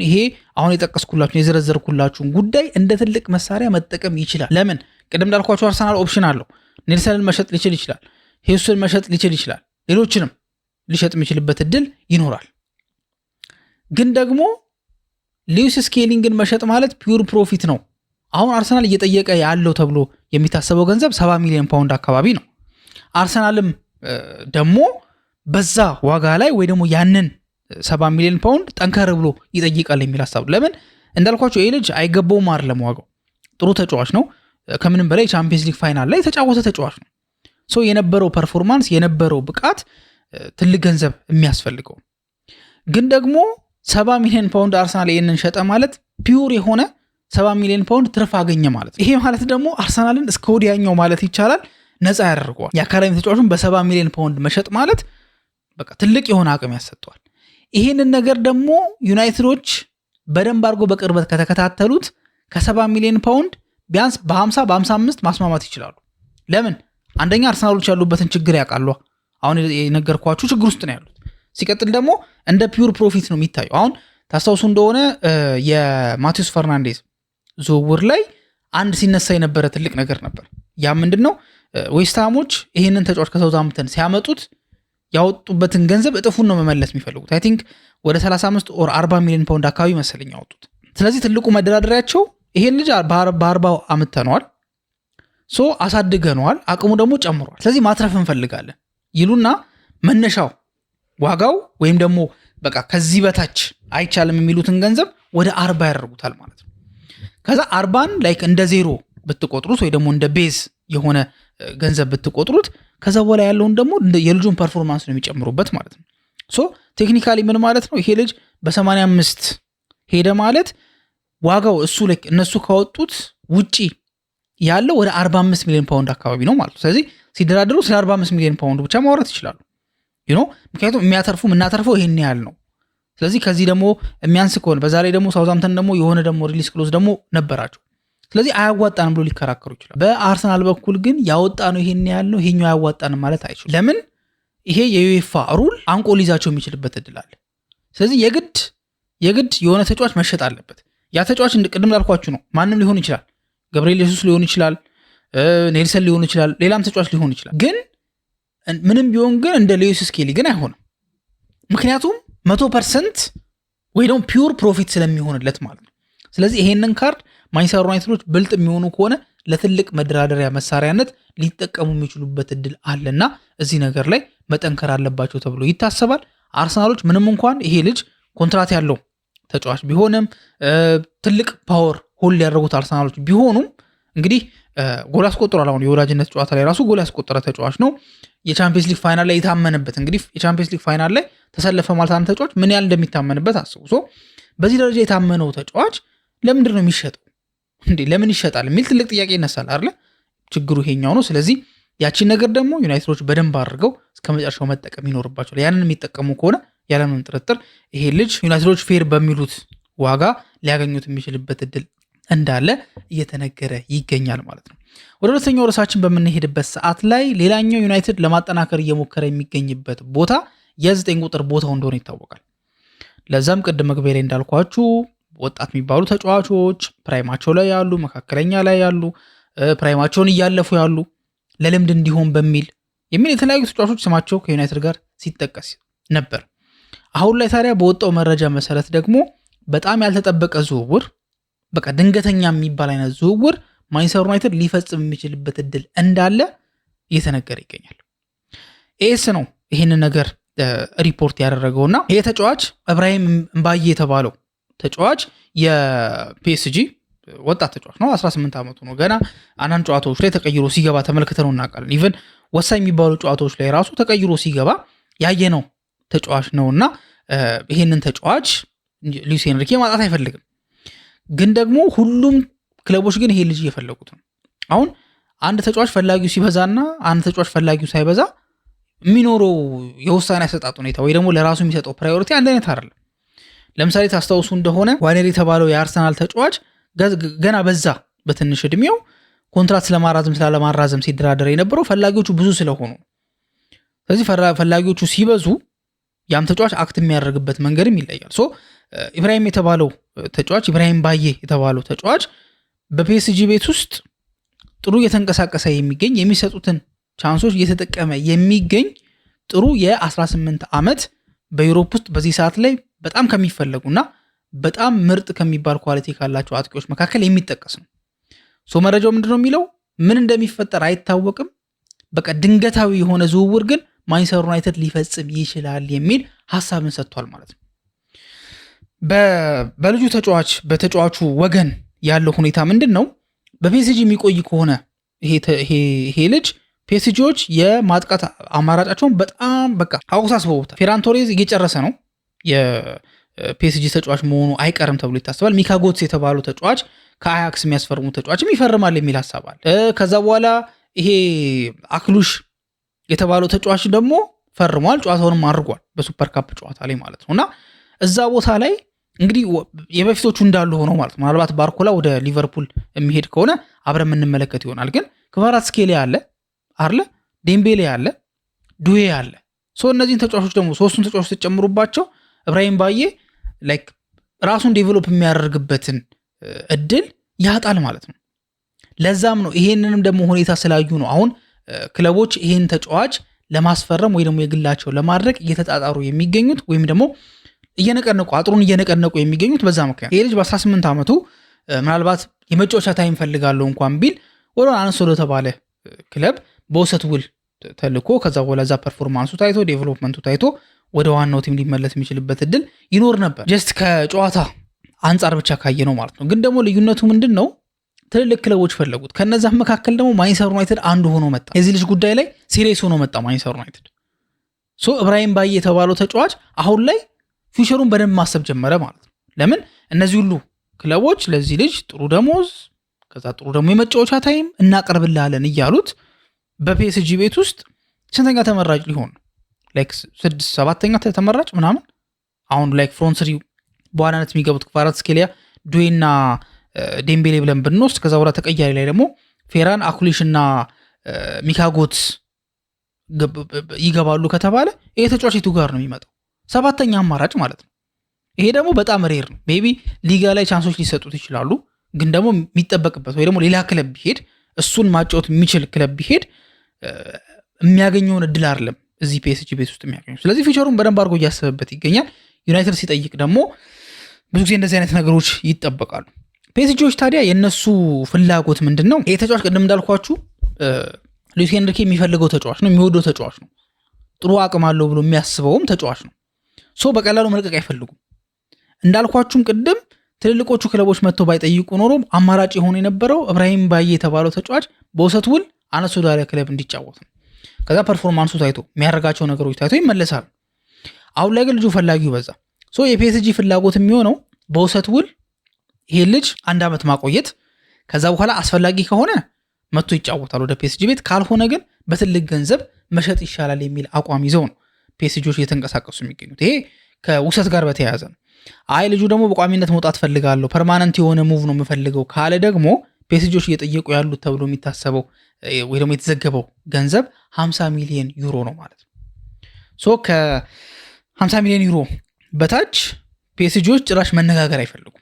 የጠቀስኩላችሁን የዘረዘርኩላችሁን ጉዳይ እንደ ትልቅ መሳሪያ መጠቀም ይችላል። ለምን? ቅድም እንዳልኳችሁ አርሰናል ኦፕሽን አለው። ኔልሰንን መሸጥ ሊችል ይችላል፣ ሄሱስን መሸጥ ሊችል ይችላል፣ ሌሎችንም ሊሸጥ የሚችልበት እድል ይኖራል። ግን ደግሞ ሉዊስ ስኬሊንግን መሸጥ ማለት ፒውር ፕሮፊት ነው። አሁን አርሰናል እየጠየቀ ያለው ተብሎ የሚታሰበው ገንዘብ 70 ሚሊዮን ፓውንድ አካባቢ ነው። አርሰናልም ደግሞ በዛ ዋጋ ላይ ወይ ደግሞ ያንን 70 ሚሊዮን ፓውንድ ጠንከር ብሎ ይጠይቃል የሚል ሀሳብ። ለምን እንዳልኳቸው ይህ ልጅ አይገባውም አይደለም፣ ዋጋው ጥሩ ተጫዋች ነው። ከምንም በላይ ቻምፒየንስ ሊግ ፋይናል ላይ የተጫወተ ተጫዋች ነው። ሶ የነበረው ፐርፎርማንስ የነበረው ብቃት ትልቅ ገንዘብ የሚያስፈልገው። ግን ደግሞ 70 ሚሊዮን ፓውንድ አርሰናል ይህንን ሸጠ ማለት ፒውር የሆነ 70 ሚሊዮን ፓውንድ ትርፍ አገኘ ማለት ነው። ይሄ ማለት ደግሞ አርሰናልን እስከ ወዲያኛው ማለት ይቻላል ነፃ ያደርገዋል። የአካዳሚ ተጫዋቹን በ70 ሚሊዮን ፓውንድ መሸጥ ማለት በቃ ትልቅ የሆነ አቅም ያሰጠዋል። ይህንን ነገር ደግሞ ዩናይትዶች በደንብ አድርጎ በቅርበት ከተከታተሉት ከ70 ሚሊዮን ፓውንድ ቢያንስ በ50 በ55 ማስማማት ይችላሉ። ለምን? አንደኛ አርሰናሎች ያሉበትን ችግር ያውቃሉ። አሁን የነገርኳችሁ ችግር ውስጥ ነው ያሉት። ሲቀጥል ደግሞ እንደ ፒውር ፕሮፊት ነው የሚታየው። አሁን ታስታውሱ እንደሆነ የማቴዎስ ፈርናንዴዝ ዝውውር ላይ አንድ ሲነሳ የነበረ ትልቅ ነገር ነበር። ያ ምንድነው? ዌስትሃሞች ይህንን ተጫዋች ከሳውዝሃምፕተን ሲያመጡት ያወጡበትን ገንዘብ እጥፉን ነው መመለስ የሚፈልጉት። አይ ቲንክ ወደ 35 ኦር 40 ሚሊዮን ፓውንድ አካባቢ መሰለኝ ያወጡት። ስለዚህ ትልቁ መደራደሪያቸው ይሄን ልጅ በ40 አምጥተነዋል፣ ሶ አሳድገነዋል፣ አቅሙ ደግሞ ጨምሯል፣ ስለዚህ ማትረፍ እንፈልጋለን ይሉና መነሻው ዋጋው ወይም ደግሞ በቃ ከዚህ በታች አይቻልም የሚሉትን ገንዘብ ወደ 40 ያደርጉታል ማለት ነው። ከዛ 40ን ላይክ እንደ ዜሮ ብትቆጥሩት ወይ ደግሞ እንደ ቤዝ የሆነ ገንዘብ ብትቆጥሩት ከዛ በኋላ ያለውን ደግሞ የልጁን ፐርፎርማንስ ነው የሚጨምሩበት ማለት ነው። ሶ ቴክኒካሊ ምን ማለት ነው? ይሄ ልጅ በ85 ሄደ ማለት ዋጋው እሱ ላይክ እነሱ ካወጡት ውጪ ያለው ወደ 45 ሚሊዮን ፓውንድ አካባቢ ነው ማለት ነው። ስለዚህ ሲደራደሩ ስለ 45 ሚሊዮን ፓውንድ ብቻ ማውራት ይችላሉ። ምክንያቱም የምናተርፈው ይሄን ያህል ነው። ስለዚህ ከዚህ ደግሞ የሚያንስ ከሆነ በዛ ላይ ደግሞ ሳውዝሃምፕተን ደግሞ የሆነ ደግሞ ሪሊስ ክሎዝ ደግሞ ነበራቸው። ስለዚህ አያዋጣንም ብሎ ሊከራከሩ ይችላል። በአርሰናል በኩል ግን ያወጣ ነው ይሄን ያህል ነው ይሄኛው አያዋጣንም ማለት አይችልም። ለምን? ይሄ የዩኤፋ ሩል አንቆ ሊይዛቸው የሚችልበት እድል አለ። ስለዚህ የግድ የሆነ ተጫዋች መሸጥ አለበት። ያ ተጫዋች ቅድም ላልኳችሁ ነው። ማንም ሊሆን ይችላል። ገብርኤል ኢየሱስ ሊሆን ይችላል፣ ኔልሰን ሊሆን ይችላል፣ ሌላም ተጫዋች ሊሆን ይችላል። ግን ምንም ቢሆን ግን እንደ ሉዊስ ስኬሊ ግን አይሆንም። ምክንያቱም 100% ወይ ደግሞ ፒውር ፕሮፊት ስለሚሆንለት ማለት ነው። ስለዚህ ይሄንን ካርድ ማንቸስተር ዩናይትዶች ብልጥ የሚሆኑ ከሆነ ለትልቅ መደራደሪያ መሳሪያነት ሊጠቀሙ የሚችሉበት እድል አለና እዚህ ነገር ላይ መጠንከር አለባቸው ተብሎ ይታሰባል። አርሰናሎች ምንም እንኳን ይሄ ልጅ ኮንትራት ያለው ተጫዋች ቢሆንም ትልቅ ፓወር ሆልድ ያደረጉት አርሰናሎች ቢሆኑም እንግዲህ ጎል አስቆጥሯል። አሁን የወዳጅነት ጨዋታ ላይ ራሱ ጎል ያስቆጠረ ተጫዋች ነው። የቻምፒየንስ ሊግ ፋይናል ላይ የታመነበት እንግዲህ የቻምፒየንስ ሊግ ፋይናል ላይ ተሰለፈ ማለት አንድ ተጫዋች ምን ያህል እንደሚታመንበት አስቡ። በዚህ ደረጃ የታመነው ተጫዋች ለምንድን ነው የሚሸጠው እንዴ? ለምን ይሸጣል የሚል ትልቅ ጥያቄ ይነሳል አይደል? ችግሩ ይሄኛው ነው። ስለዚህ ያቺን ነገር ደግሞ ዩናይትዶች በደንብ አድርገው እስከ መጨረሻው መጠቀም ይኖርባቸዋል። ያንን የሚጠቀሙ ከሆነ ያለምንም ጥርጥር ይሄ ልጅ ዩናይትዶች ፌር በሚሉት ዋጋ ሊያገኙት የሚችልበት እድል እንዳለ እየተነገረ ይገኛል ማለት ነው። ወደ ሁለተኛው ርዕሳችን በምንሄድበት ሰዓት ላይ ሌላኛው ዩናይትድ ለማጠናከር እየሞከረ የሚገኝበት ቦታ የ9 ቁጥር ቦታው እንደሆነ ይታወቃል። ለዛም ቅድም መግቢያ ላይ እንዳልኳችሁ ወጣት የሚባሉ ተጫዋቾች ፕራይማቸው ላይ ያሉ፣ መካከለኛ ላይ ያሉ፣ ፕራይማቸውን እያለፉ ያሉ ለልምድ እንዲሆን በሚል የተለያዩ ተጫዋቾች ስማቸው ከዩናይትድ ጋር ሲጠቀስ ነበር። አሁን ላይ ታዲያ በወጣው መረጃ መሰረት ደግሞ በጣም ያልተጠበቀ ዝውውር፣ በቃ ድንገተኛ የሚባል አይነት ዝውውር ማንቸስተር ዩናይትድ ሊፈጽም የሚችልበት እድል እንዳለ እየተነገረ ይገኛል። ኤስ ነው ይህንን ነገር ሪፖርት ያደረገውና ይሄ ተጫዋች ኢብራሂም እምባዬ የተባለው ተጫዋች የፒኤስጂ ወጣት ተጫዋች ነው። 18 ዓመቱ ነው ገና። አንዳንድ ጨዋታዎች ላይ ተቀይሮ ሲገባ ተመልክተነው እናውቃለን። ኢቨን ወሳኝ የሚባሉ ጨዋታዎች ላይ ራሱ ተቀይሮ ሲገባ ያየነው ተጫዋች ነውና ይሄንን ተጫዋች ሉዊስ ኤንሪኬ ማጣት አይፈልግም። ግን ደግሞ ሁሉም ክለቦች ግን ይሄ ልጅ እየፈለጉት ነው። አሁን አንድ ተጫዋች ፈላጊው ሲበዛና አንድ ተጫዋች ፈላጊው ሳይበዛ የሚኖረው የውሳኔ አሰጣጥ ሁኔታ ወይ ደግሞ ለራሱ የሚሰጠው ፕራዮሪቲ አንድ አይነት አይደለም። ለምሳሌ ታስታውሱ እንደሆነ ዋኔር የተባለው የአርሰናል ተጫዋች ገና በዛ በትንሽ እድሜው ኮንትራት ስለማራዘም ስላለማራዘም ሲደራደር የነበረው ፈላጊዎቹ ብዙ ስለሆኑ፣ ስለዚህ ፈላጊዎቹ ሲበዙ ያም ተጫዋች አክት የሚያደርግበት መንገድም ይለያል። ኢብራሂም የተባለው ተጫዋች ኢብራሂም ባዬ የተባለው ተጫዋች በፒኤስጂ ቤት ውስጥ ጥሩ እየተንቀሳቀሰ የሚገኝ የሚሰጡትን ቻንሶች እየተጠቀመ የሚገኝ ጥሩ የ18 ዓመት በዩሮፕ ውስጥ በዚህ ሰዓት ላይ በጣም ከሚፈለጉና በጣም ምርጥ ከሚባል ኳሊቲ ካላቸው አጥቂዎች መካከል የሚጠቀስ ነው። መረጃው ምንድነው የሚለው? ምን እንደሚፈጠር አይታወቅም። በቃ ድንገታዊ የሆነ ዝውውር ግን ማንቸስተር ዩናይትድ ሊፈጽም ይችላል የሚል ሀሳብን ሰጥቷል ማለት ነው። በልጁ ተጫዋች በተጫዋቹ ወገን ያለው ሁኔታ ምንድን ነው? በፒኤስጂ የሚቆይ ከሆነ ይሄ ልጅ ፒኤስጂዎች የማጥቃት አማራጫቸውን በጣም በቃ አውሳስበውታል። ፌራን ቶሬዝ እየጨረሰ ነው፣ የፒኤስጂ ተጫዋች መሆኑ አይቀርም ተብሎ ይታሰባል። ሚካ ጎትስ የተባለው ተጫዋች ከአያክስ የሚያስፈርሙ ተጫዋችም ይፈርማል የሚል ሀሳብ አለ። ከዛ በኋላ ይሄ አክሉሽ የተባለው ተጫዋች ደግሞ ፈርሟል፣ ጨዋታውንም አድርጓል በሱፐር ካፕ ጨዋታ ላይ ማለት ነው። እና እዛ ቦታ ላይ እንግዲህ የበፊቶቹ እንዳሉ ሆነው ማለት ነው። ምናልባት ባርኮላ ወደ ሊቨርፑል የሚሄድ ከሆነ አብረን የምንመለከት ይሆናል። ግን ክቫራትስኬሊያ አለ አርለ ዴምቤሌ አለ፣ ዱዌ አለ። እነዚህን ተጫዋቾች ደግሞ ሶስቱን ተጫዋቾች ተጨምሩባቸው ኢብራሂም ባዬ ላይክ ራሱን ዴቨሎፕ የሚያደርግበትን እድል ያጣል ማለት ነው። ለዛም ነው ይሄንንም ደግሞ ሁኔታ ስላዩ ነው አሁን ክለቦች ይሄን ተጫዋች ለማስፈረም ወይ ደግሞ የግላቸው ለማድረግ እየተጣጣሩ የሚገኙት ወይም ደግሞ አጥሩን እየነቀነቁ የሚገኙት በዛ ምክንያት። ይሄ ልጅ በ18 ዓመቱ ምናልባት የመጫወቻ ታይም ፈልጋለሁ እንኳን ቢል ወደ አነስ ወደ ተባለ ክለብ በውሰት ውል ተልኮ ከዛ በኋላ ዛ ፐርፎርማንሱ ታይቶ ዴቨሎፕመንቱ ታይቶ ወደ ዋናው ቲም ሊመለስ የሚችልበት እድል ይኖር ነበር። ጀስት ከጨዋታ አንጻር ብቻ ካየ ነው ማለት ነው። ግን ደግሞ ልዩነቱ ምንድን ነው? ትልልቅ ክለቦች ፈለጉት። ከነዛም መካከል ደግሞ ማንቸስተር ዩናይትድ አንዱ ሆኖ መጣ። የዚህ ልጅ ጉዳይ ላይ ሲሪየስ ሆኖ መጣ ማንቸስተር ዩናይትድ። ኢብራሂም ባዬ የተባለው ተጫዋች አሁን ላይ ፊውቸሩን በደንብ ማሰብ ጀመረ ማለት ነው። ለምን እነዚህ ሁሉ ክለቦች ለዚህ ልጅ ጥሩ ደሞዝ ከዛ ጥሩ ደግሞ የመጫወቻ ታይም እናቀርብልሃለን እያሉት በፒኤስጂ ቤት ውስጥ ስንተኛ ተመራጭ ሊሆን ላይክ 7ኛ ተመራጭ ምናምን አሁን ላይክ ፍሮንት ስሪ በዋናነት የሚገቡት ክቫራትስኬሊያ ዱዌና ዴምቤሌ ብለን ብንወስድ ከዛ በኋላ ተቀያሪ ላይ ደግሞ ፌራን አኩሊሽ እና ሚካጎት ይገባሉ ከተባለ ይሄ ተጫዋች የቱ ጋር ነው የሚመጣው? 7ኛ አማራጭ ማለት ነው። ይሄ ደግሞ በጣም ሬር ነው። ሜቢ ሊጋ ላይ ቻንሶች ሊሰጡት ይችላሉ። ግን ደግሞ የሚጠበቅበት ወይ ደግሞ ሌላ ክለብ ቢሄድ እሱን ማጫወት የሚችል ክለብ ቢሄድ የሚያገኘውን እድል አይደለም እዚህ ፒኤስጂ ቤት ውስጥ የሚያገኘው። ስለዚህ ፊቸሩን በደንብ አድርጎ እያሰበበት ይገኛል። ዩናይትድ ሲጠይቅ ደግሞ ብዙ ጊዜ እንደዚህ አይነት ነገሮች ይጠበቃሉ። ፒኤስጂዎች ታዲያ የነሱ ፍላጎት ምንድን ነው? ይሄ ተጫዋች ቅድም እንዳልኳችሁ ሉዊስ ኤንሪኬ የሚፈልገው ተጫዋች ነው፣ የሚወደው ተጫዋች ነው፣ ጥሩ አቅም አለው ብሎ የሚያስበውም ተጫዋች ነው። በቀላሉ መልቀቅ አይፈልጉም። እንዳልኳችሁም ቅድም ትልልቆቹ ክለቦች መጥተው ባይጠይቁ ኖሮ አማራጭ የሆነ የነበረው ኢብራሂም ባዬ የተባለው ተጫዋች በውሰት ውል አነስ ወዳለ ክለብ እንዲጫወት ነው። ከዛ ፐርፎርማንሱ ታይቶ የሚያደርጋቸው ነገሮች ታይቶ ይመለሳል። አሁን ላይ ግን ልጁ ፈላጊው በዛ። የፒኤስጂ ፍላጎት የሚሆነው በውሰት ውል ይሄ ልጅ 1 ዓመት ማቆየት፣ ከዛ በኋላ አስፈላጊ ከሆነ መጥቶ ይጫወታል ወደ ፒኤስጂ ቤት፣ ካልሆነ ግን በትልቅ ገንዘብ መሸጥ ይሻላል የሚል አቋም ይዘው ነው ፒኤስጂዎች እየተንቀሳቀሱ የሚገኙት። ይሄ ከውሰት ጋር በተያያዘ ነው። አይ ልጁ ደግሞ በቋሚነት መውጣት ፈልጋለሁ ፐርማነንት የሆነ ሙቭ ነው የምፈልገው ካለ ደግሞ ፒኤስጂዎች እየጠየቁ ያሉት ተብሎ የሚታሰበው ወይ ደግሞ የተዘገበው ገንዘብ 50 ሚሊዮን ዩሮ ነው ማለት ነው። ከ50 ሚሊዮን ዩሮ በታች ፒኤስጂዎች ጭራሽ መነጋገር አይፈልጉም።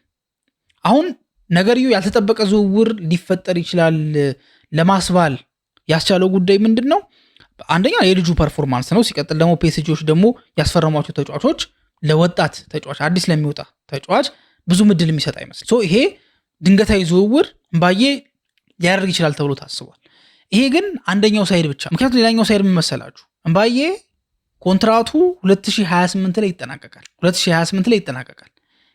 አሁን ነገርዩ ያልተጠበቀ ዝውውር ሊፈጠር ይችላል ለማስባል ያስቻለው ጉዳይ ምንድን ነው? አንደኛ የልጁ ፐርፎርማንስ ነው። ሲቀጥል ደግሞ ፒኤስጂዎች ደግሞ ያስፈረሟቸው ተጫዋቾች ለወጣት ተጫዋች አዲስ ለሚወጣ ተጫዋች ብዙ ምድል የሚሰጥ አይመስል። ይሄ ድንገታዊ ዝውውር እምባዬ ሊያደርግ ይችላል ተብሎ ታስቧል። ይሄ ግን አንደኛው ሳይድ ብቻ። ምክንያቱም ሌላኛው ሳይድ ምን መሰላችሁ? እምባዬ ኮንትራቱ 2028 ላይ ይጠናቀቃል። 2028 ላይ ይጠናቀቃል።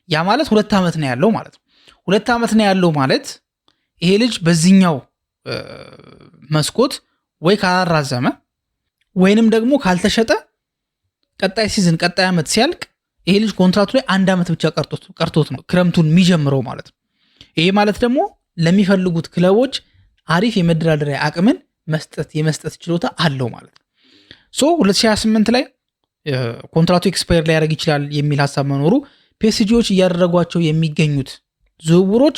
ያ ማለት 2 ዓመት ነው ያለው ማለት ነው። 2 ዓመት ነው ያለው ማለት ይሄ ልጅ በዚህኛው መስኮት ወይ ካላራዘመ ወይንም ደግሞ ካልተሸጠ ቀጣይ ሲዝን ቀጣይ ዓመት ሲያልቅ ይሄ ልጅ ኮንትራቱ ላይ 1 ዓመት ብቻ ቀርቶት ነው ክረምቱን የሚጀምረው ማለት ነው። ይሄ ማለት ደግሞ ለሚፈልጉት ክለቦች አሪፍ የመደራደሪያ አቅምን የመስጠት ችሎታ አለው ማለት ነው። 2028 ላይ ኮንትራቱ ኤክስፓየር ላይ ያደርግ ይችላል የሚል ሀሳብ መኖሩ ፒኤስጂዎች እያደረጓቸው የሚገኙት ዝውውሮች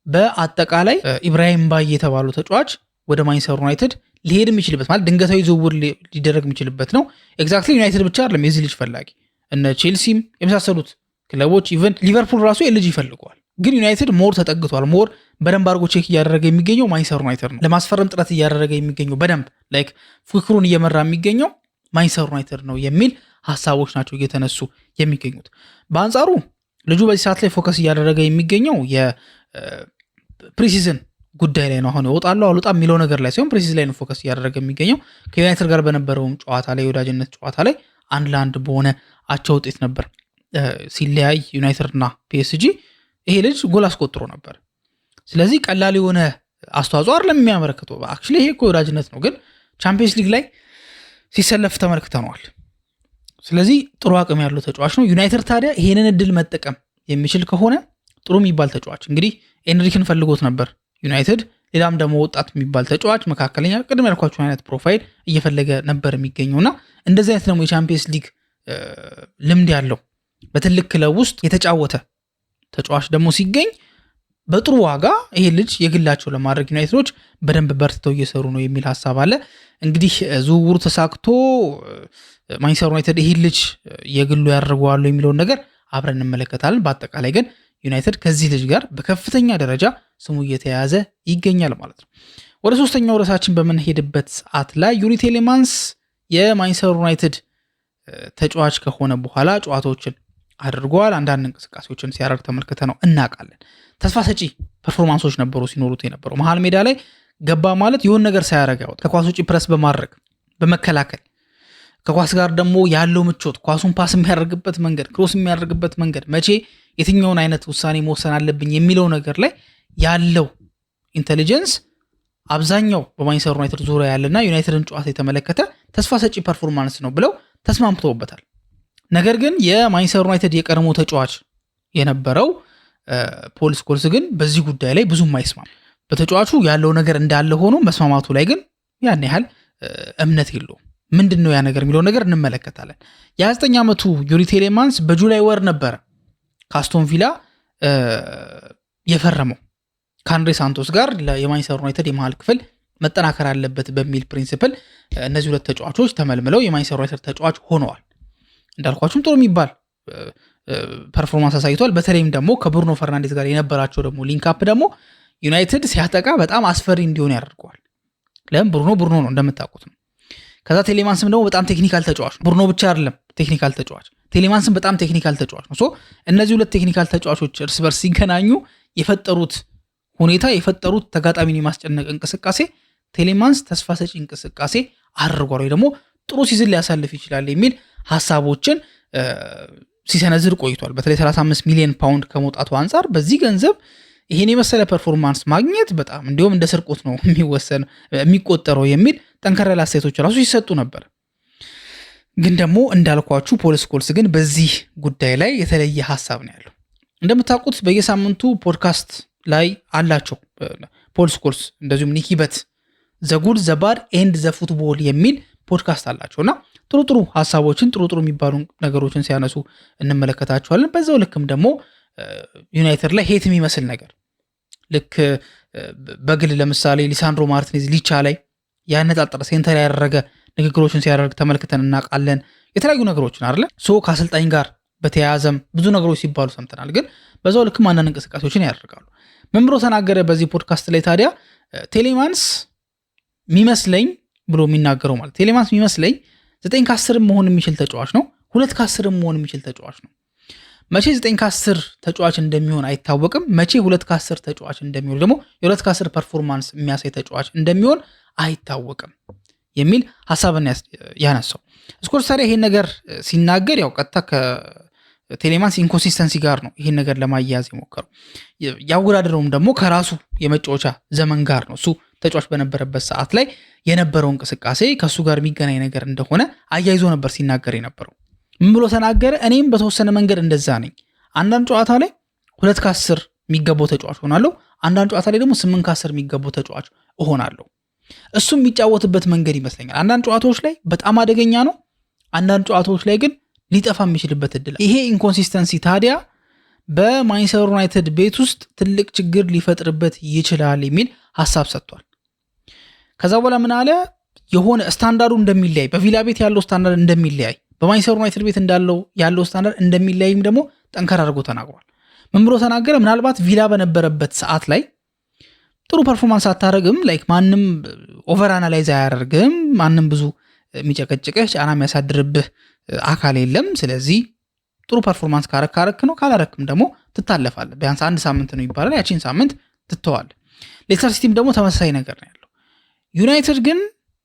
በአጠቃላይ ኢብራሂም ባዬ የተባለው ተጫዋች ወደ ማንቸስተር ዩናይትድ ሊሄድ የሚችልበት ማለት ድንገታዊ ዝውውር ሊደረግ የሚችልበት ነው። ኤግዛክትሊ ዩናይትድ ብቻ አይደለም የዚህ ልጅ ፈላጊ፣ እነ ቼልሲም የመሳሰሉት ክለቦች ኢቨን ሊቨርፑል ራሱ የልጅ ይፈልገዋል። ግን ዩናይትድ ሞር ተጠግቷል። ሞር በደንብ አድርጎ ቼክ እያደረገ የሚገኘው ማንቸስተር ዩናይትድ ነው። ለማስፈረም ጥረት እያደረገ የሚገኘው በደንብ ላይክ ፉክክሩን እየመራ የሚገኘው ማንቸስተር ዩናይትድ ነው የሚል ሀሳቦች ናቸው እየተነሱ የሚገኙት። በአንጻሩ ልጁ በዚህ ሰዓት ላይ ፎከስ እያደረገ የሚገኘው የፕሪሲዝን ጉዳይ ላይ ነው። አሁን እወጣለሁ አልወጣም የሚለው ነገር ላይ ሳይሆን ፕሪሲዝ ላይ ነው ፎከስ እያደረገ የሚገኘው። ከዩናይትድ ጋር በነበረውም ጨዋታ ላይ የወዳጅነት ጨዋታ ላይ 1-1 በሆነ አቻ ውጤት ነበር ሲለያይ ዩናይትድ እና ፒኤስጂ። ይሄ ልጅ ጎል አስቆጥሮ ነበር። ስለዚህ ቀላል የሆነ አስተዋጽኦ አይደለም የሚያመለክተው። አክቹሊ ይሄ እኮ ወዳጅነት ነው፣ ግን ቻምፒየንስ ሊግ ላይ ሲሰለፍ ተመልክተነዋል። ስለዚህ ጥሩ አቅም ያለው ተጫዋች ነው። ዩናይትድ ታዲያ ይሄንን እድል መጠቀም የሚችል ከሆነ ጥሩ የሚባል ተጫዋች እንግዲህ ኤንሪክን ፈልጎት ነበር ዩናይትድ፣ ሌላም ደግሞ ወጣት የሚባል ተጫዋች መካከለኛ ቅድም ያልኳቸው አይነት ፕሮፋይል እየፈለገ ነበር የሚገኘውና እንደዚህ አይነት ደግሞ የቻምፒየንስ ሊግ ልምድ ያለው በትልቅ ክለብ ውስጥ የተጫወተ ተጫዋች ደግሞ ሲገኝ በጥሩ ዋጋ ይሄ ልጅ የግላቸው ለማድረግ ዩናይትዶች በደንብ በርትተው እየሰሩ ነው የሚል ሀሳብ አለ። እንግዲህ ዝውውሩ ተሳክቶ ማንቸስተር ዩናይትድ ይሄ ልጅ የግሉ ያደርገዋል የሚለውን ነገር አብረን እንመለከታለን። በአጠቃላይ ግን ዩናይትድ ከዚህ ልጅ ጋር በከፍተኛ ደረጃ ስሙ እየተያዘ ይገኛል ማለት ነው። ወደ ሶስተኛው ርዕሳችን በምንሄድበት ሰዓት ላይ ዩሪ ቴሌማንስ የማንቸስተር ዩናይትድ ተጫዋች ከሆነ በኋላ ጨዋታዎችን አድርጓል። አንዳንድ እንቅስቃሴዎችን ሲያደርግ ተመልክተ ነው እናውቃለን። ተስፋ ሰጪ ፐርፎርማንሶች ነበሩ ሲኖሩት የነበረው። መሀል ሜዳ ላይ ገባ ማለት የሆነ ነገር ሳያደርግ ያወጣ ከኳስ ውጪ ፕረስ በማድረግ በመከላከል ከኳስ ጋር ደግሞ ያለው ምቾት፣ ኳሱን ፓስ የሚያደርግበት መንገድ፣ ክሮስ የሚያደርግበት መንገድ፣ መቼ የትኛውን አይነት ውሳኔ መወሰን አለብኝ የሚለው ነገር ላይ ያለው ኢንቴሊጀንስ አብዛኛው በማንቸስተር ዩናይትድ ዙሪያ ያለና ዩናይትድን ጨዋታ የተመለከተ ተስፋ ሰጪ ፐርፎርማንስ ነው ብለው ተስማምተውበታል። ነገር ግን የማንቸስተር ዩናይትድ የቀድሞ ተጫዋች የነበረው ፖል ስኮልስ ግን በዚህ ጉዳይ ላይ ብዙም አይስማም። በተጫዋቹ ያለው ነገር እንዳለ ሆኖ መስማማቱ ላይ ግን ያን ያህል እምነት የለውም። ምንድን ነው ያ ነገር የሚለው ነገር እንመለከታለን። የ29 ዓመቱ ዩሪ ቴሌማንስ በጁላይ ወር ነበረ ከአስቶን ቪላ የፈረመው ከአንድሬ ሳንቶስ ጋር የማንቸስተር ዩናይትድ የመሃል ክፍል መጠናከር አለበት በሚል ፕሪንሲፕል እነዚህ ሁለት ተጫዋቾች ተመልምለው የማንቸስተር ዩናይትድ ተጫዋች ሆነዋል። እንዳልኳችሁም ጥሩ የሚባል ፐርፎርማንስ አሳይቷል። በተለይም ደግሞ ከብሩኖ ፈርናንዴዝ ጋር የነበራቸው ደግሞ ሊንክአፕ ደግሞ ዩናይትድ ሲያጠቃ በጣም አስፈሪ እንዲሆን ያደርገዋል። ለምን? ብሩኖ ነው እንደምታውቁት ነው። ከዛ ቴሌማንስም ደግሞ በጣም ቴክኒካል ተጫዋች ነው። ብሩኖ ብቻ አይደለም ቴክኒካል ተጫዋች፣ ቴሌማንስም በጣም ቴክኒካል ተጫዋች ነው። እነዚህ ሁለት ቴክኒካል ተጫዋቾች እርስ በርስ ሲገናኙ የፈጠሩት ሁኔታ የፈጠሩት ተጋጣሚን የማስጨነቅ እንቅስቃሴ ቴሌማንስ ተስፋ ሰጪ እንቅስቃሴ አድርጓል ወይ ደግሞ ጥሩ ሲዝን ሊያሳልፍ ይችላል የሚል ሀሳቦችን ሲሰነዝር ቆይቷል። በተለይ 35 ሚሊዮን ፓውንድ ከመውጣቱ አንጻር በዚህ ገንዘብ ይሄን የመሰለ ፐርፎርማንስ ማግኘት በጣም እንዲሁም እንደ ስርቆት ነው የሚቆጠረው የሚል ጠንከር ያለ አስተያየቶች ራሱ ሲሰጡ ነበር። ግን ደግሞ እንዳልኳችሁ ፖል ስኮልስ ግን በዚህ ጉዳይ ላይ የተለየ ሀሳብ ነው ያለው። እንደምታውቁት በየሳምንቱ ፖድካስት ላይ አላቸው ፖል ስኮልስ እንደዚሁም ኒኪ በት ዘ ጉድ ዘ ባድ ኤንድ ዘ ፉትቦል የሚል ፖድካስት አላቸውና ጥሩ ሀሳቦችን ጥሩ የሚባሉ ነገሮችን ሲያነሱ እንመለከታቸዋለን። በዛው ልክም ደግሞ ዩናይትድ ላይ ሄት የሚመስል ነገር ልክ በግል ለምሳሌ ሊሳንድሮ ማርቲኔዝ ሊቻ ላይ ያነጣጠረ ሴንተር ያደረገ ንግግሮችን ሲያደርግ ተመልክተን እናውቃለን። የተለያዩ ነገሮችን አይደለ ከአሰልጣኝ ጋር በተያያዘም ብዙ ነገሮች ሲባሉ ሰምተናል። ግን በዛው ልክም አንዳንድ እንቅስቃሴዎችን ያደርጋሉ። ምን ብሎ ተናገረ በዚህ ፖድካስት ላይ ታዲያ? ቴሌማንስ የሚመስለኝ ብሎ የሚናገረው ማለት ቴሌማንስ የሚመስለኝ 9 ከ10 መሆን የሚችል ተጫዋች ነው፣ 2 ከ10 መሆን የሚችል ተጫዋች ነው። መቼ 9 ከ10 ተጫዋች እንደሚሆን አይታወቅም። መቼ 2 ከ10 ተጫዋች እንደሚሆን ደግሞ የ2 ከ10 ፐርፎርማንስ የሚያሳይ ተጫዋች እንደሚሆን አይታወቅም የሚል ሀሳብን ያነሳው ስኮልስ ታዲያ ይሄን ነገር ሲናገር ያው ቀጥታ ከቴሌማንስ ኢንኮንሲስተንሲ ጋር ነው ይሄን ነገር ለማያያዝ የሞከረው። ያወዳደረውም ደግሞ ከራሱ የመጫወቻ ዘመን ጋር ነው። እሱ ተጫዋች በነበረበት ሰዓት ላይ የነበረው እንቅስቃሴ ከሱ ጋር የሚገናኝ ነገር እንደሆነ አያይዞ ነበር ሲናገር የነበረው። ምን ብሎ ተናገረ? እኔም በተወሰነ መንገድ እንደዛ ነኝ። አንዳንድ ጨዋታ ላይ 2 ከ10 የሚገባው ተጫዋች ሆናለሁ፣ አንዳንድ ጨዋታ ላይ ደግሞ 8 ከ10 የሚገባው ተጫዋች እሆናለሁ። እሱ የሚጫወትበት መንገድ ይመስለኛል። አንዳንድ ጨዋታዎች ላይ በጣም አደገኛ ነው፣ አንዳንድ ጨዋታዎች ላይ ግን ሊጠፋ የሚችልበት እድል። ይሄ ኢንኮንሲስተንሲ ታዲያ በማንቸስተር ዩናይትድ ቤት ውስጥ ትልቅ ችግር ሊፈጥርበት ይችላል የሚል ሀሳብ ሰጥቷል። ከዛ በኋላ ምን አለ? የሆነ ስታንዳርዱ እንደሚለያይ፣ በቪላ ቤት ያለው ስታንዳርድ እንደሚለያይ፣ በማንቸስተር ዩናይትድ ቤት ያለው ስታንዳርድ እንደሚለያይም ደግሞ ጠንከር አድርጎ ተናግሯል። ምን ብሎ ተናገረ? ምናልባት ቪላ በነበረበት ሰዓት ላይ ጥሩ ፐርፎርማንስ አታረግም፣ ላይክ ማንም ኦቨር አናላይዝ አያደርግም፣ ማንም ብዙ የሚጨቀጭቅህ ጫና የሚያሳድርብህ አካል የለም። ስለዚህ ጥሩ ፐርፎርማንስ ካረክ ነው፣ ካላረክም ደግሞ ትታለፋለህ። ቢያንስ 1 ሳምንት ነው ይባላል፣ ያቺን ሳምንት ትተዋለህ። ሌስተር ሲቲም ደግሞ ተመሳሳይ ነገር ነው ያለው። ዩናይትድ ግን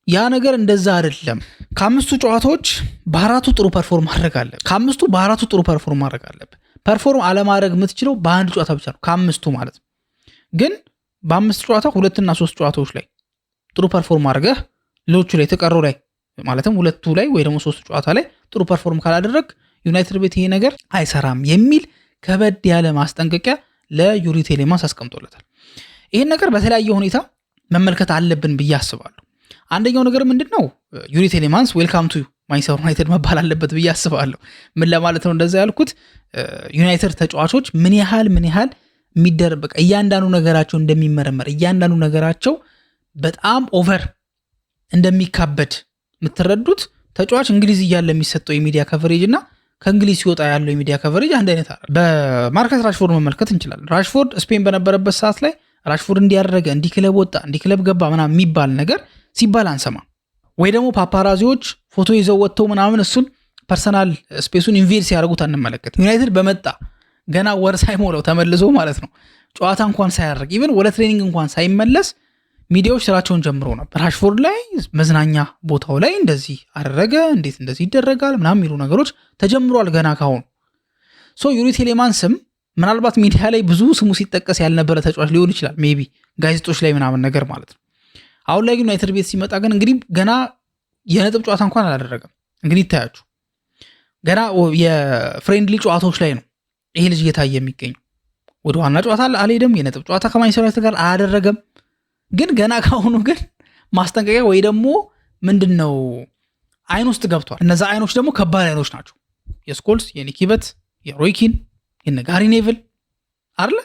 ያ ነገር እንደዛ አይደለም። ከ5 ጨዋታዎች በ4 ጥሩ ፐርፎርም ማድረግ አለብህ። ከ5 በ4 ጥሩ ፐርፎርም ማድረግ አለብህ። ፐርፎርም አለማድረግ የምትችለው በአንድ ጨዋታ ብቻ ነው ከ5 ማለት ነው። ግን በ5 ጨዋታ 2 እና 3 ጨዋታዎች ላይ ጥሩ ፐርፎርም አድርገህ ሌሎቹ ላይ ተቀረው ላይ ማለትም 2 ላይ ወይ ደግሞ 3 ጨዋታ ላይ ጥሩ ፐርፎርም ካላደረግ ዩናይትድ ቤት ይሄ ነገር አይሰራም የሚል ከበድ ያለ ማስጠንቀቂያ ለዩሪ ቴሌማንስ አስቀምጦለታል። ይሄን ነገር በተለያየ ሁኔታ መመልከት አለብን ብዬ አስባለሁ። አንደኛው ነገር ምንድነው? ዩሪ ቴሌማንስ ዌልካም ቱ ማንቸስተር ዩናይትድ መባል አለበት ብዬ አስባለሁ። ምን ለማለት ነው እንደዛ ያልኩት? ዩናይትድ ተጫዋቾች ምን ያህል የሚደረበቅ እያንዳንዱ ነገራቸው እንደሚመረመር እያንዳንዱ ነገራቸው በጣም ኦቨር እንደሚካበድ የምትረዱት ተጫዋች እንግሊዝ እያለ የሚሰጠው የሚዲያ ከቨሬጅ እና ከእንግሊዝ ሲወጣ ያለው የሚዲያ ከቨሬጅ አንድ አይነት አይደለም። በማርከስ ራሽፎርድ መመልከት እንችላለን። ራሽፎርድ ስፔን በነበረበት ሰዓት ላይ ራሽፎርድ እንዲያደረገ እንዲህ ክለብ ወጣ እንዲህ ክለብ ገባ ምናምን የሚባል ነገር ሲባል አንሰማ። ወይ ደግሞ ፓፓራዚዎች ፎቶ ይዘው ወጥተው ምናምን እሱን ፐርሰናል ስፔሱን ኢንቬድ ሲያደርጉት አንመለከት። ዩናይትድ በመጣ ገና ወር ሳይሞላው ተመልሶ ማለት ነው ጨዋታ እንኳን ሳያደርግ ኢቨን ወደ ትሬኒንግ እንኳን ሳይመለስ ሚዲያዎች ስራቸውን ጀምሮ ነበር። ራሽፎርድ ላይ መዝናኛ ቦታው ላይ እንደዚህ አደረገ እንዴት እንደዚህ ይደረጋል ምናምን የሚሉ ነገሮች ተጀምሯል ገና ካሁኑ። ሶ ዩሪ ቴሌማንስም ምናልባት ሚዲያ ላይ ብዙ ስሙ ሲጠቀስ ያልነበረ ተጫዋች ሊሆን ይችላል ሜቢ ጋዜጦች ላይ ምናምን ነገር ማለት ነው። አሁን ላይ ግን ዩናይትድ ቤት ሲመጣ ግን እንግዲህ ገና የነጥብ ጨዋታ እንኳን አላደረገም። እንግዲህ ይታያችሁ ገና የፍሬንድሊ ጨዋታዎች ላይ ነው ይሄ ልጅ እየታየ የሚገኘው። ወደ ዋና ጨዋታ አልሄደም። የነጥብ ጨዋታ ከማንቸስተር ዩናይትድ ጋር አላደረገም። ግን ገና ካሁኑ ግን ማስጠንቀቂያ ወይ ደግሞ ምንድነው አይን ውስጥ ገብቷል። እነዛ አይኖች ደግሞ ከባድ አይኖች ናቸው። የስኮልስ፣ የኒኪበት፣ የሮይኪን፣ የነጋሪ ኔቭል አይደለ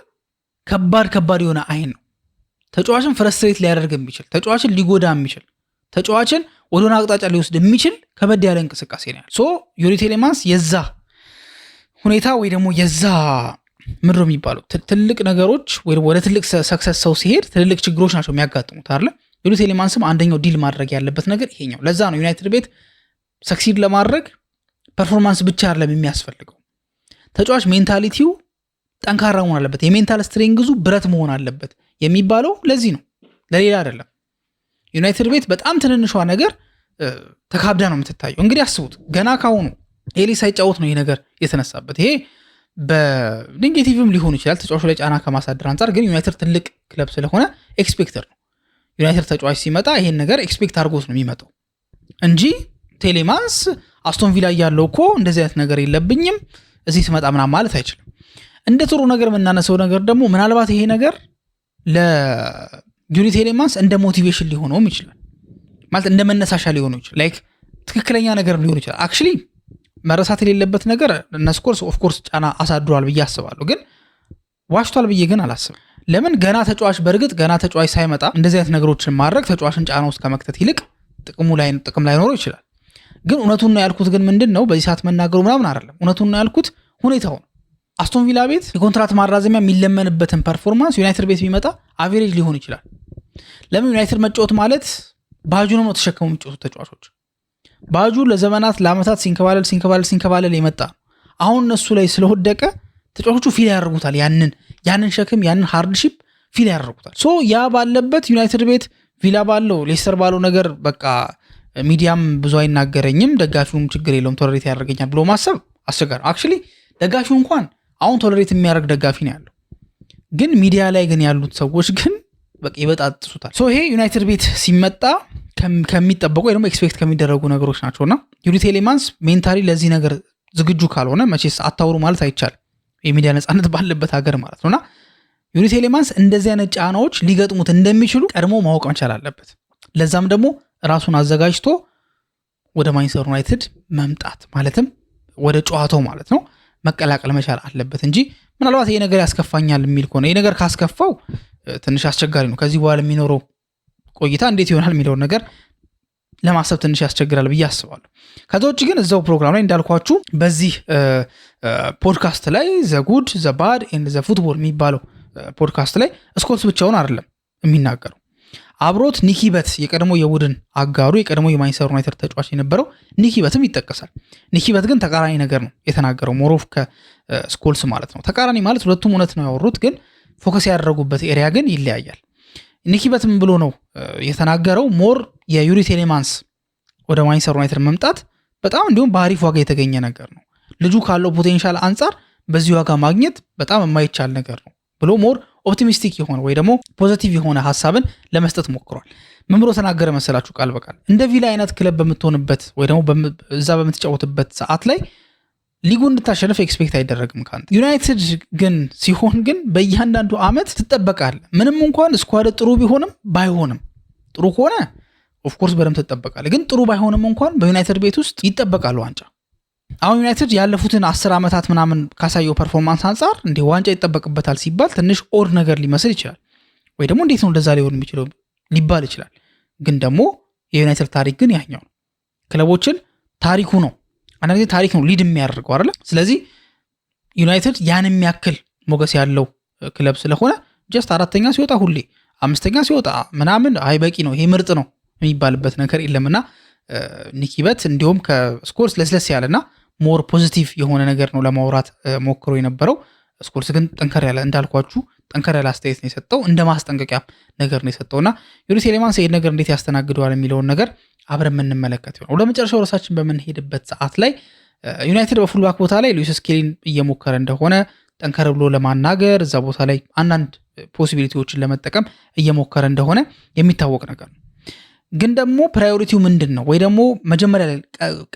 ከባድ የሆነ አይን ነው። ተጫዋችን ፍረስትሬት ሊያደርግ የሚችል ተጫዋችን ሊጎዳ የሚችል ተጫዋችን ወደሆነ አቅጣጫ ሊወስድ የሚችል ከበድ ያለ እንቅስቃሴ ነው ያለው። ሶ ዩሪ ቴሌማንስ የዛ ሁኔታ ወይ ደግሞ የዛ ምድሮ የሚባለው ትልቅ ነገሮች ወይ ወደ ትልቅ ሰክሰስ ሰው ሲሄድ ትልልቅ ችግሮች ናቸው የሚያጋጥሙት አይደለ። ዩሪ ቴሌማንስም አንደኛው ዲል ማድረግ ያለበት ነገር ይሄኛው። ለዛ ነው ዩናይትድ ቤት ሰክሲድ ለማድረግ ፐርፎርማንስ ብቻ አይደለም የሚያስፈልገው። ተጫዋች ሜንታሊቲው ጠንካራ መሆን አለበት። የሜንታል ስትሬንግዙ ብረት መሆን አለበት የሚባለው ለዚህ ነው፣ ለሌላ አይደለም። ዩናይትድ ቤት በጣም ትንንሿ ነገር ተካብዳ ነው የምትታየው። እንግዲህ አስቡት ገና ካሁኑ ኤሊ ሳይጫወት ነው ይሄ ነገር የተነሳበት። ይሄ በኔጌቲቭም ሊሆን ይችላል ተጫዋቹ ላይ ጫና ከማሳደር አንጻር፣ ግን ዩናይትድ ትልቅ ክለብ ስለሆነ ኤክስፔክተር ነው። ዩናይትድ ተጫዋች ሲመጣ ይሄን ነገር ኤክስፔክት አድርጎት ነው የሚመጣው እንጂ ቴሌማንስ አስቶን ቪላ ያለው እኮ እንደዚህ አይነት ነገር የለብኝም እዚህ ስመጣ ምናምን ማለት አይችልም። እንደ ጥሩ ነገር የምናነሰው ነገር ደግሞ ምናልባት ይሄ ነገር ለዩሪ ቴሌማንስ እንደ ሞቲቬሽን ሊሆነውም ይችላል፣ ማለት እንደ መነሳሻ ሊሆነው ይችላል። ላይክ ትክክለኛ ነገር ሊሆን ይችላል። አክቹሊ መረሳት የሌለበት ነገር እነስኮርስ ኦፍኮርስ ጫና አሳድሯል ብዬ አስባለሁ፣ ግን ዋሽቷል ብዬ ግን አላስብም። ለምን ገና ተጫዋች በእርግጥ ገና ተጫዋች ሳይመጣ እንደዚህ አይነት ነገሮችን ማድረግ ተጫዋችን ጫና ውስጥ ከመክተት ይልቅ ጥቅም ላይኖረው ይችላል። ግን እውነቱን ነው ያልኩት። ግን ምንድን ነው በዚህ ሰዓት መናገሩ ምናምን አይደለም፣ እውነቱን ነው ያልኩት። ሁኔታው ነው አስቶን ቪላ ቤት የኮንትራት ማራዘሚያ የሚለመንበትን ፐርፎርማንስ ዩናይትድ ቤት ቢመጣ አቬሬጅ ሊሆን ይችላል። ለምን ዩናይትድ መጫወት ማለት ባጁ ነው ተሸከሙ የሚጫወቱ ተጫዋቾች። ባጁ ለዘመናት ለአመታት ሲንከባለል የመጣ አሁን እነሱ ላይ ስለወደቀ ተጫዋቾቹ ፊል ያደርጉታል። ያንን ሸክም ያንን ሃርድሺፕ ፊል ያደርጉታል። ሶ ያ ባለበት ዩናይትድ ቤት ቪላ ባለው ሌስተር ባለው ነገር በቃ ሚዲያም ብዙ አይናገረኝም ደጋፊውም ችግር የለውም ቶለሬት ያደርገኛል ብሎ ማሰብ አስቸጋሪ። አክቹሊ ደጋፊው እንኳን አሁን ቶለሬት የሚያደርግ ደጋፊ ነው ያለው፣ ግን ሚዲያ ላይ ግን ያሉት ሰዎች ግን በቃ ይበጣጥሱታል። ሶ ይሄ ዩናይትድ ቤት ሲመጣ ከሚጠበቁ ወይ ደግሞ ኤክስፔክት ከሚደረጉ ነገሮች ናቸውና ዩሪ ቴሌማንስ ሜንታሊ ለዚህ ነገር ዝግጁ ካልሆነ መቼስ አታውሩ ማለት አይቻልም፣ የሚዲያ ነፃነት ባለበት ሀገር ማለት ነውና ዩሪ ቴሌማንስ እንደዚህ አይነት ጫናዎች ሊገጥሙት እንደሚችሉ ቀድሞ ማወቅ መቻል አለበት። ለዛም ደግሞ ራሱን አዘጋጅቶ ወደ ማንቸስተር ዩናይትድ መምጣት ማለትም ወደ ጨዋታው ማለት ነው መቀላቀል መቻል አለበት እንጂ ምናልባት ይሄ ነገር ያስከፋኛል የሚል ከሆነ ይሄ ነገር ካስከፋው ትንሽ አስቸጋሪ ነው። ከዚህ በኋላ የሚኖረው ቆይታ እንዴት ይሆናል የሚለውን ነገር ለማሰብ ትንሽ ያስቸግራል ብዬ አስባለሁ። ከዛ ውጭ ግን እዛው ፕሮግራም ላይ እንዳልኳችሁ በዚህ ፖድካስት ላይ ዘ ጉድ ዘ ባድ ኤንድ ዘ ፉትቦል የሚባለው ፖድካስት ላይ ስኮልስ ብቻውን አይደለም የሚናገረው። አብሮት ኒኪበት የቀድሞ የቡድን አጋሩ የቀድሞ የማንቸስተር ዩናይትድ ተጫዋች የነበረው ኒኪበትም ይጠቀሳል። ኒኪበት ግን ተቃራኒ ነገር ነው የተናገረው ሞሮፍ ከስኮልስ ማለት ነው። ተቃራኒ ማለት ሁለቱም እውነት ነው ያወሩት፣ ግን ፎከስ ያደረጉበት ኤሪያ ግን ይለያያል። ኒኪበትም ብሎ ነው የተናገረው ሞር የዩሪ ቴሌማንስ ወደ ማንቸስተር ዩናይትድ መምጣት በጣም እንዲሁም በአሪፍ ዋጋ የተገኘ ነገር ነው። ልጁ ካለው ፖቴንሻል አንጻር በዚህ ዋጋ ማግኘት በጣም የማይቻል ነገር ነው ብሎ ሞር ኦፕቲሚስቲክ የሆነ ወይ ደግሞ ፖዚቲቭ የሆነ ሀሳብን ለመስጠት ሞክሯል። ምን ብሎ ተናገረ መሰላችሁ? ቃል በቃል እንደ ቪላ አይነት ክለብ በምትሆንበት ወይ ደግሞ እዛ በምትጫወትበት ሰዓት ላይ ሊጉ እንድታሸንፍ ኤክስፔክት አይደረግም ካንተ። ዩናይትድ ግን ሲሆን ግን በእያንዳንዱ አመት ትጠበቃለህ። ምንም እንኳን ስኳድ ጥሩ ቢሆንም ባይሆንም፣ ጥሩ ከሆነ ኦፍኮርስ በደንብ ትጠበቃለህ። ግን ጥሩ ባይሆንም እንኳን በዩናይትድ ቤት ውስጥ ይጠበቃል ዋንጫ። አሁን ዩናይትድ ያለፉትን 10 ዓመታት ምናምን ካሳየው ፐርፎርማንስ አንጻር እንደ ዋንጫ ይጠበቅበታል ሲባል ትንሽ ኦር ነገር ሊመስል ይችላል፣ ወይ ደግሞ እንዴት ነው እንደዛ ሊሆን የሚችለው ሊባል ይችላል። ግን ደግሞ የዩናይትድ ታሪክ ግን ያኛው ነው። ክለቦችን ታሪኩ ነው አንዳንድ ጊዜ ታሪክ ነው ሊድ የሚያደርገው አይደለ? ስለዚህ ዩናይትድ ያን የሚያክል ሞገስ ያለው ክለብ ስለሆነ ጀስት 4ኛ ሲወጣ ሁሌ 5ኛ ሲወጣ ምናምን አይ በቂ ነው ይሄ ምርጥ ነው የሚባልበት ነገር የለምና ኒኪበት እንዲሁም ከስኮልስ ለስለስ ያለና ሞር ፖዚቲቭ የሆነ ነገር ነው ለማውራት ሞክሮ የነበረው። ስኮልስ ግን ጠንከር ያለ እንዳልኳችሁ ጠንከር ያለ አስተያየት ነው የሰጠው፣ እንደ ማስጠንቀቂያ ነገር ነው የሰጠውና ዩሪ ቴሌማንስ ይሄን ነገር እንዴት ያስተናግደዋል የሚለውን ነገር አብረን የምንመለከት ይሆናል። ወደ መጨረሻው ራሳችን በምንሄድበት ሰዓት ላይ ዩናይትድ በፉልባክ ቦታ ላይ ሉዊስ ስኬሊን እየሞከረ እንደሆነ ጠንከር ብሎ ለማናገር እዛ ቦታ ላይ አንዳንድ ፖሲቢሊቲዎችን ለመጠቀም እየሞከረ እንደሆነ የሚታወቅ ነገር ነው። ግን ደግሞ ፕራዮሪቲው ምንድን ነው ወይ ደግሞ መጀመሪያ ላይ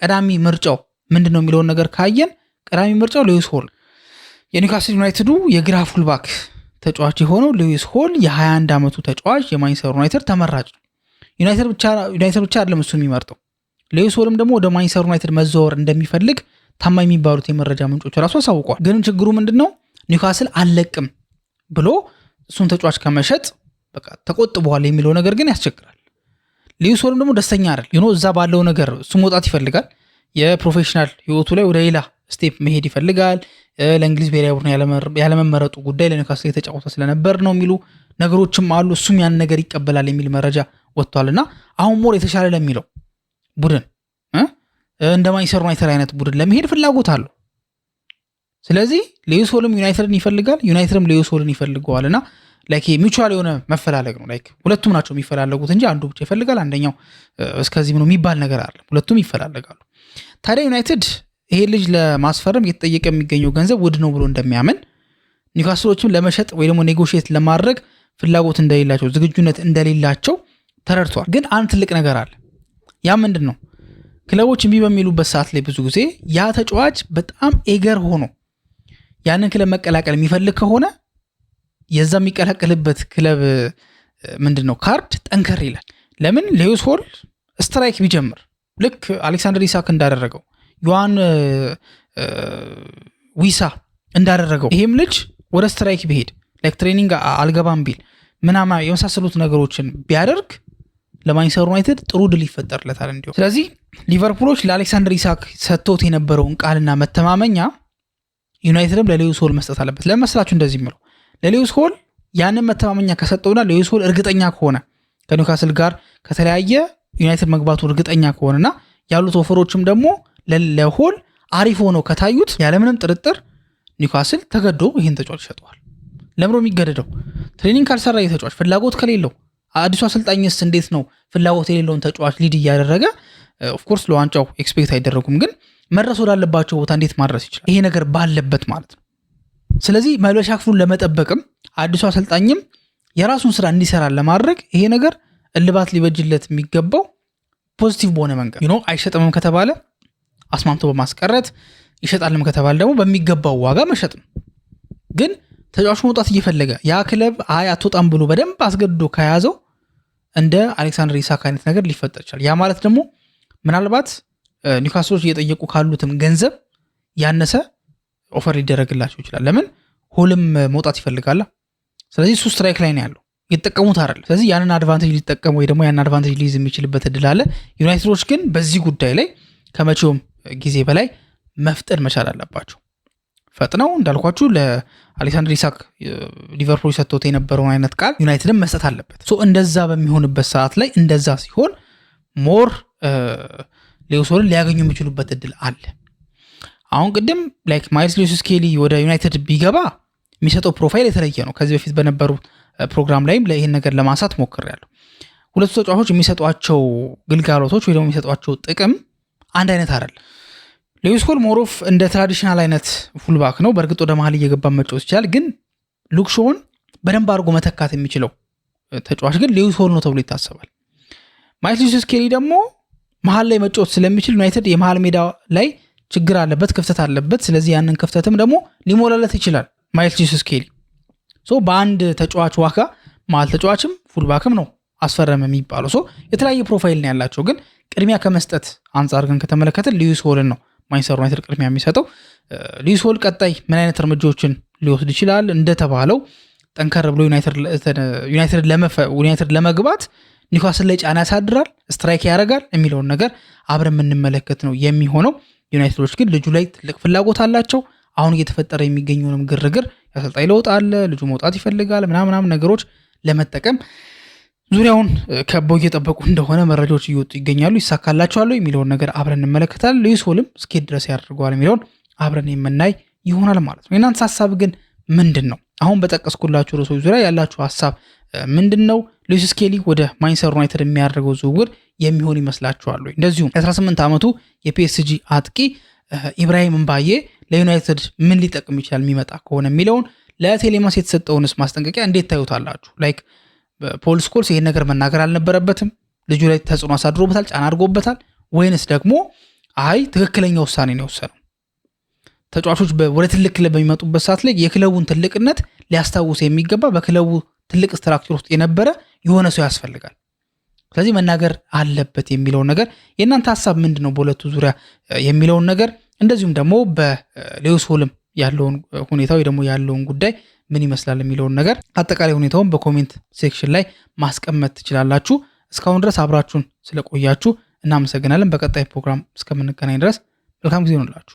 ቀዳሚ ምርጫው ምንድን ነው የሚለውን ነገር ካየን ቀዳሚ ምርጫው ሉዊስ ሆል የኒውካስል ዩናይትዱ የግራ ፉልባክ ተጫዋች የሆነው ሉዊስ ሆል የ21 ዓመቱ ተጫዋች የማንቸስተር ዩናይትድ ተመራጭ ነው። ዩናይትድ ብቻ አይደለም እሱ የሚመርጠው፣ ሉዊስ ሆልም ደግሞ ወደ ማንቸስተር ዩናይትድ መዘዋወር እንደሚፈልግ ታማኝ የሚባሉት የመረጃ ምንጮች ራሱ አሳውቀዋል። ግን ችግሩ ምንድነው ኒውካስል አልለቅም ብሎ እሱን ተጫዋች ከመሸጥ በቃ ተቆጥበዋል የሚለው ነገር ግን ያስቸግራል። ሉዊስ ሆልም ደግሞ ደስተኛ አይደል እዛ ባለው ነገር እሱ መውጣት ይፈልጋል። የፕሮፌሽናል ህይወቱ ላይ ወደ ሌላ ስቴፕ መሄድ ይፈልጋል። ለእንግሊዝ ብሔራዊ ቡድን ያለመመረጡ ጉዳይ ለኒውካስል የተጫወተ ስለነበር ነው የሚሉ ነገሮችም አሉ። እሱም ያን ነገር ይቀበላል የሚል መረጃ ወጥቷልና አሁን ሞር የተሻለ ለሚለው ቡድን እንደ ማንቸስተር ዩናይትድ አይነት ቡድን ለመሄድ ፍላጎት አለው። ስለዚህ ሉዊስ ሆልም ዩናይትድን ይፈልጋል፣ ዩናይትድም ሉዊስ ሆልን ይፈልገዋልና ላይክ ሚቹዋል የሆነ መፈላለግ ነው። ላይክ ሁለቱም ናቸው የሚፈላለጉት እንጂ አንዱ ብቻ ይፈልጋል አንደኛው እስከዚህ ነው የሚባል ነገር አለ። ሁለቱም ይፈላለጋሉ። ታዲያ ዩናይትድ ይሄ ልጅ ለማስፈረም እየተጠየቀ የሚገኘው ገንዘብ ውድ ነው ብሎ እንደሚያምን ኒውካስሎችም ለመሸጥ ወይ ደግሞ ኔጎሽየት ለማድረግ ፍላጎት እንደሌላቸው ዝግጁነት እንደሌላቸው ተረድቷል። ግን አንድ ትልቅ ነገር አለ። ያ ምንድን ነው? ክለቦች እምቢ በሚሉበት ሰዓት ላይ ብዙ ጊዜ ያ ተጫዋች በጣም ኤገር ሆኖ ያንን ክለብ መቀላቀል የሚፈልግ ከሆነ የዛ የሚቀላቀልበት ክለብ ምንድን ነው ካርድ ጠንከር ይላል። ለምን ሉዊስ ሆል ስትራይክ ቢጀምር ልክ አሌክሳንደር ኢሳክ እንዳደረገው ዮሐን ዊሳ እንዳደረገው ይሄም ልጅ ወደ ስትራይክ ቢሄድ ላይክ ትሬኒንግ አልገባም ቢል ምናምን የመሳሰሉት ነገሮችን ቢያደርግ ለማንቸስተር ዩናይትድ ጥሩ ድል ይፈጠርለታል እንዲሁ። ስለዚህ ሊቨርፑሎች ለአሌክሳንደር ኢሳክ ሰጥቶት የነበረውን ቃልና መተማመኛ ዩናይትድም ለሉዊስ ሆል መስጠት አለበት። ለመስላችሁ እንደዚህ ምለው ለሉዊስ ሆል ያንን መተማመኛ ከሰጠውና ሉዊስ ሆል እርግጠኛ ከሆነ ከኒውካስል ጋር ከተለያየ ዩናይትድ መግባቱ እርግጠኛ ከሆነና ያሉት ኦፈሮችም ደግሞ ለሆል አሪፍ ሆነው ከታዩት ያለምንም ጥርጥር ኒውካስል ተገዶ ይህን ተጫዋች ይሸጠዋል። ለምሮ የሚገደደው ትሬኒንግ ካልሰራ የተጫዋች ፍላጎት ከሌለው አዲሱ አሰልጣኝስ እንዴት ነው ፍላጎት የሌለውን ተጫዋች ሊድ እያደረገ ኦፍኮርስ ለዋንጫው ኤክስፔክት አይደረጉም፣ ግን መድረስ ወዳለባቸው ቦታ እንዴት ማድረስ ይችላል? ይሄ ነገር ባለበት ማለት ነው። ስለዚህ መልበሻ ክፍሉን ለመጠበቅም አዲሱ አሰልጣኝም የራሱን ስራ እንዲሰራ ለማድረግ ይሄ ነገር እልባት ሊበጅለት የሚገባው ፖዚቲቭ በሆነ መንገድ አይሸጥምም ከተባለ አስማምቶ በማስቀረት ይሸጣልም ከተባለ ደግሞ በሚገባው ዋጋ መሸጥ ነው። ግን ተጫዋቹ መውጣት እየፈለገ ያ ክለብ አትወጣም ብሎ በደንብ አስገድዶ ከያዘው እንደ አሌክሳንደር ኢሳክ አይነት ነገር ሊፈጠር ይችላል። ያ ማለት ደግሞ ምናልባት ኒውካስሎች እየጠየቁ ካሉትም ገንዘብ ያነሰ ኦፈር ሊደረግላቸው ይችላል። ለምን ሆልም መውጣት ይፈልጋል። ስለዚህ እሱ ስትራይክ ላይ ነው ያለው፣ ይጠቀሙት አይደል? ስለዚህ ያንን አድቫንቴጅ ሊጠቀሙ ወይ ደግሞ ያንን አድቫንቴጅ ሊይዝ የሚችልበት እድል አለ። ዩናይትዶች ግን በዚህ ጉዳይ ላይ ከመቼውም ጊዜ በላይ መፍጠን መቻል አለባቸው። ፈጥነው እንዳልኳችሁ ለአሌክሳንደር ኢሳክ ሊቨርፑል ሰጥቶት የነበረውን አይነት ቃል ዩናይትድም መስጠት አለበት። እንደዛ በሚሆንበት ሰዓት ላይ እንደዛ ሲሆን ሞር ሉዊስ ሆልን ሊያገኙ የሚችሉበት እድል አለ። አሁን ቅድም ላይክ ማይልስ ሉዊስ ስኬሊ ወደ ዩናይትድ ቢገባ የሚሰጠው ፕሮፋይል የተለየ ነው። ከዚህ በፊት በነበሩ ፕሮግራም ላይም ይህን ነገር ለማንሳት ሞክሬያለሁ። ሁለቱ ተጫዋቾች የሚሰጧቸው ግልጋሎቶች ወይ ደግሞ የሚሰጧቸው ጥቅም አንድ አይነት አይደለም። ሉዊስ ሆል ሞሮፍ እንደ ትራዲሽናል አይነት ፉልባክ ነው። በእርግጥ ወደ መሀል እየገባ መጫወት ይችላል። ግን ሉክ ሾውን በደንብ አድርጎ መተካት የሚችለው ተጫዋች ግን ሉዊስ ሆል ነው ተብሎ ይታሰባል። ማይልስ ሉዊስ ስኬሊ ደግሞ መሀል ላይ መጫወት ስለሚችል ዩናይትድ የመሀል ሜዳ ላይ ችግር አለበት፣ ክፍተት አለበት። ስለዚህ ያንን ክፍተትም ደግሞ ሊሞላለት ይችላል ማይልስ ሉዊስ ስኬሊ። በአንድ ተጫዋች ዋጋ መሀል ተጫዋችም ፉልባክም ነው አስፈረመ የሚባለው። የተለያየ ፕሮፋይል ነው ያላቸው። ግን ቅድሚያ ከመስጠት አንጻር ግን ከተመለከተ ሉዊስ ሆልን ነው ማንቸስተር ዩናይትድ ቅድሚያ የሚሰጠው። ሉዊስ ሆል ቀጣይ ምን አይነት እርምጃዎችን ሊወስድ ይችላል? እንደተባለው ጠንከር ብሎ ዩናይትድ ለመግባት ኒውካስል ላይ ጫና ያሳድራል፣ ስትራይክ ያደርጋል የሚለውን ነገር አብረን የምንመለከት ነው የሚሆነው። ዩናይትዶች ግን ልጁ ላይ ትልቅ ፍላጎት አላቸው። አሁን እየተፈጠረ የሚገኘውንም ግርግር ያሰልጣኝ ለውጥ አለ፣ ልጁ መውጣት ይፈልጋል ምናምናም ነገሮች ለመጠቀም ዙሪያውን ከበው እየጠበቁ እንደሆነ መረጃዎች እየወጡ ይገኛሉ። ይሳካላቸዋል የሚለውን ነገር አብረን እንመለከታለን። ሉዊስ ሆልም እስኬት ድረስ ያደርገዋል የሚለውን አብረን የምናይ ይሆናል ማለት ነው። የእናንተ ሀሳብ ግን ምንድን ነው? አሁን በጠቀስኩላችሁ ርዕሶች ዙሪያ ያላችሁ ሀሳብ ምንድን ነው? ሉዊስ ስኬሊ ወደ ማንቸስተር ዩናይትድ የሚያደርገው ዝውውር የሚሆን ይመስላችኋል? እንደዚሁም 18 ዓመቱ የፒኤስጂ አጥቂ ኢብራሂም ምባዬ ለዩናይትድ ምን ሊጠቅም ይችላል የሚመጣ ከሆነ የሚለውን ለቴሌማስ የተሰጠውንስ ማስጠንቀቂያ እንዴት ታዩታላችሁ? ላይክ ፖል ስኮልስ ይሄን ነገር መናገር አልነበረበትም? ልጁ ላይ ተጽዕኖ አሳድሮበታል፣ ጫና አድርጎበታል? ወይንስ ደግሞ አይ ትክክለኛ ውሳኔ ነው የወሰነው? ተጫዋቾች ወደ ትልቅ ክለብ በሚመጡበት ሰዓት ላይ የክለቡን ትልቅነት ሊያስታውስ የሚገባ በክለቡ ትልቅ ስትራክቸር ውስጥ የነበረ የሆነ ሰው ያስፈልጋል። ስለዚህ መናገር አለበት የሚለውን ነገር የእናንተ ሀሳብ ምንድን ነው በሁለቱ ዙሪያ የሚለውን ነገር፣ እንደዚሁም ደግሞ በሉዊስ ሆልም ያለውን ሁኔታ ወይ ደግሞ ያለውን ጉዳይ ምን ይመስላል የሚለውን ነገር አጠቃላይ ሁኔታውን በኮሜንት ሴክሽን ላይ ማስቀመጥ ትችላላችሁ። እስካሁን ድረስ አብራችሁን ስለቆያችሁ እናመሰግናለን። በቀጣይ ፕሮግራም እስከምንገናኝ ድረስ መልካም ጊዜ ይሁንላችሁ።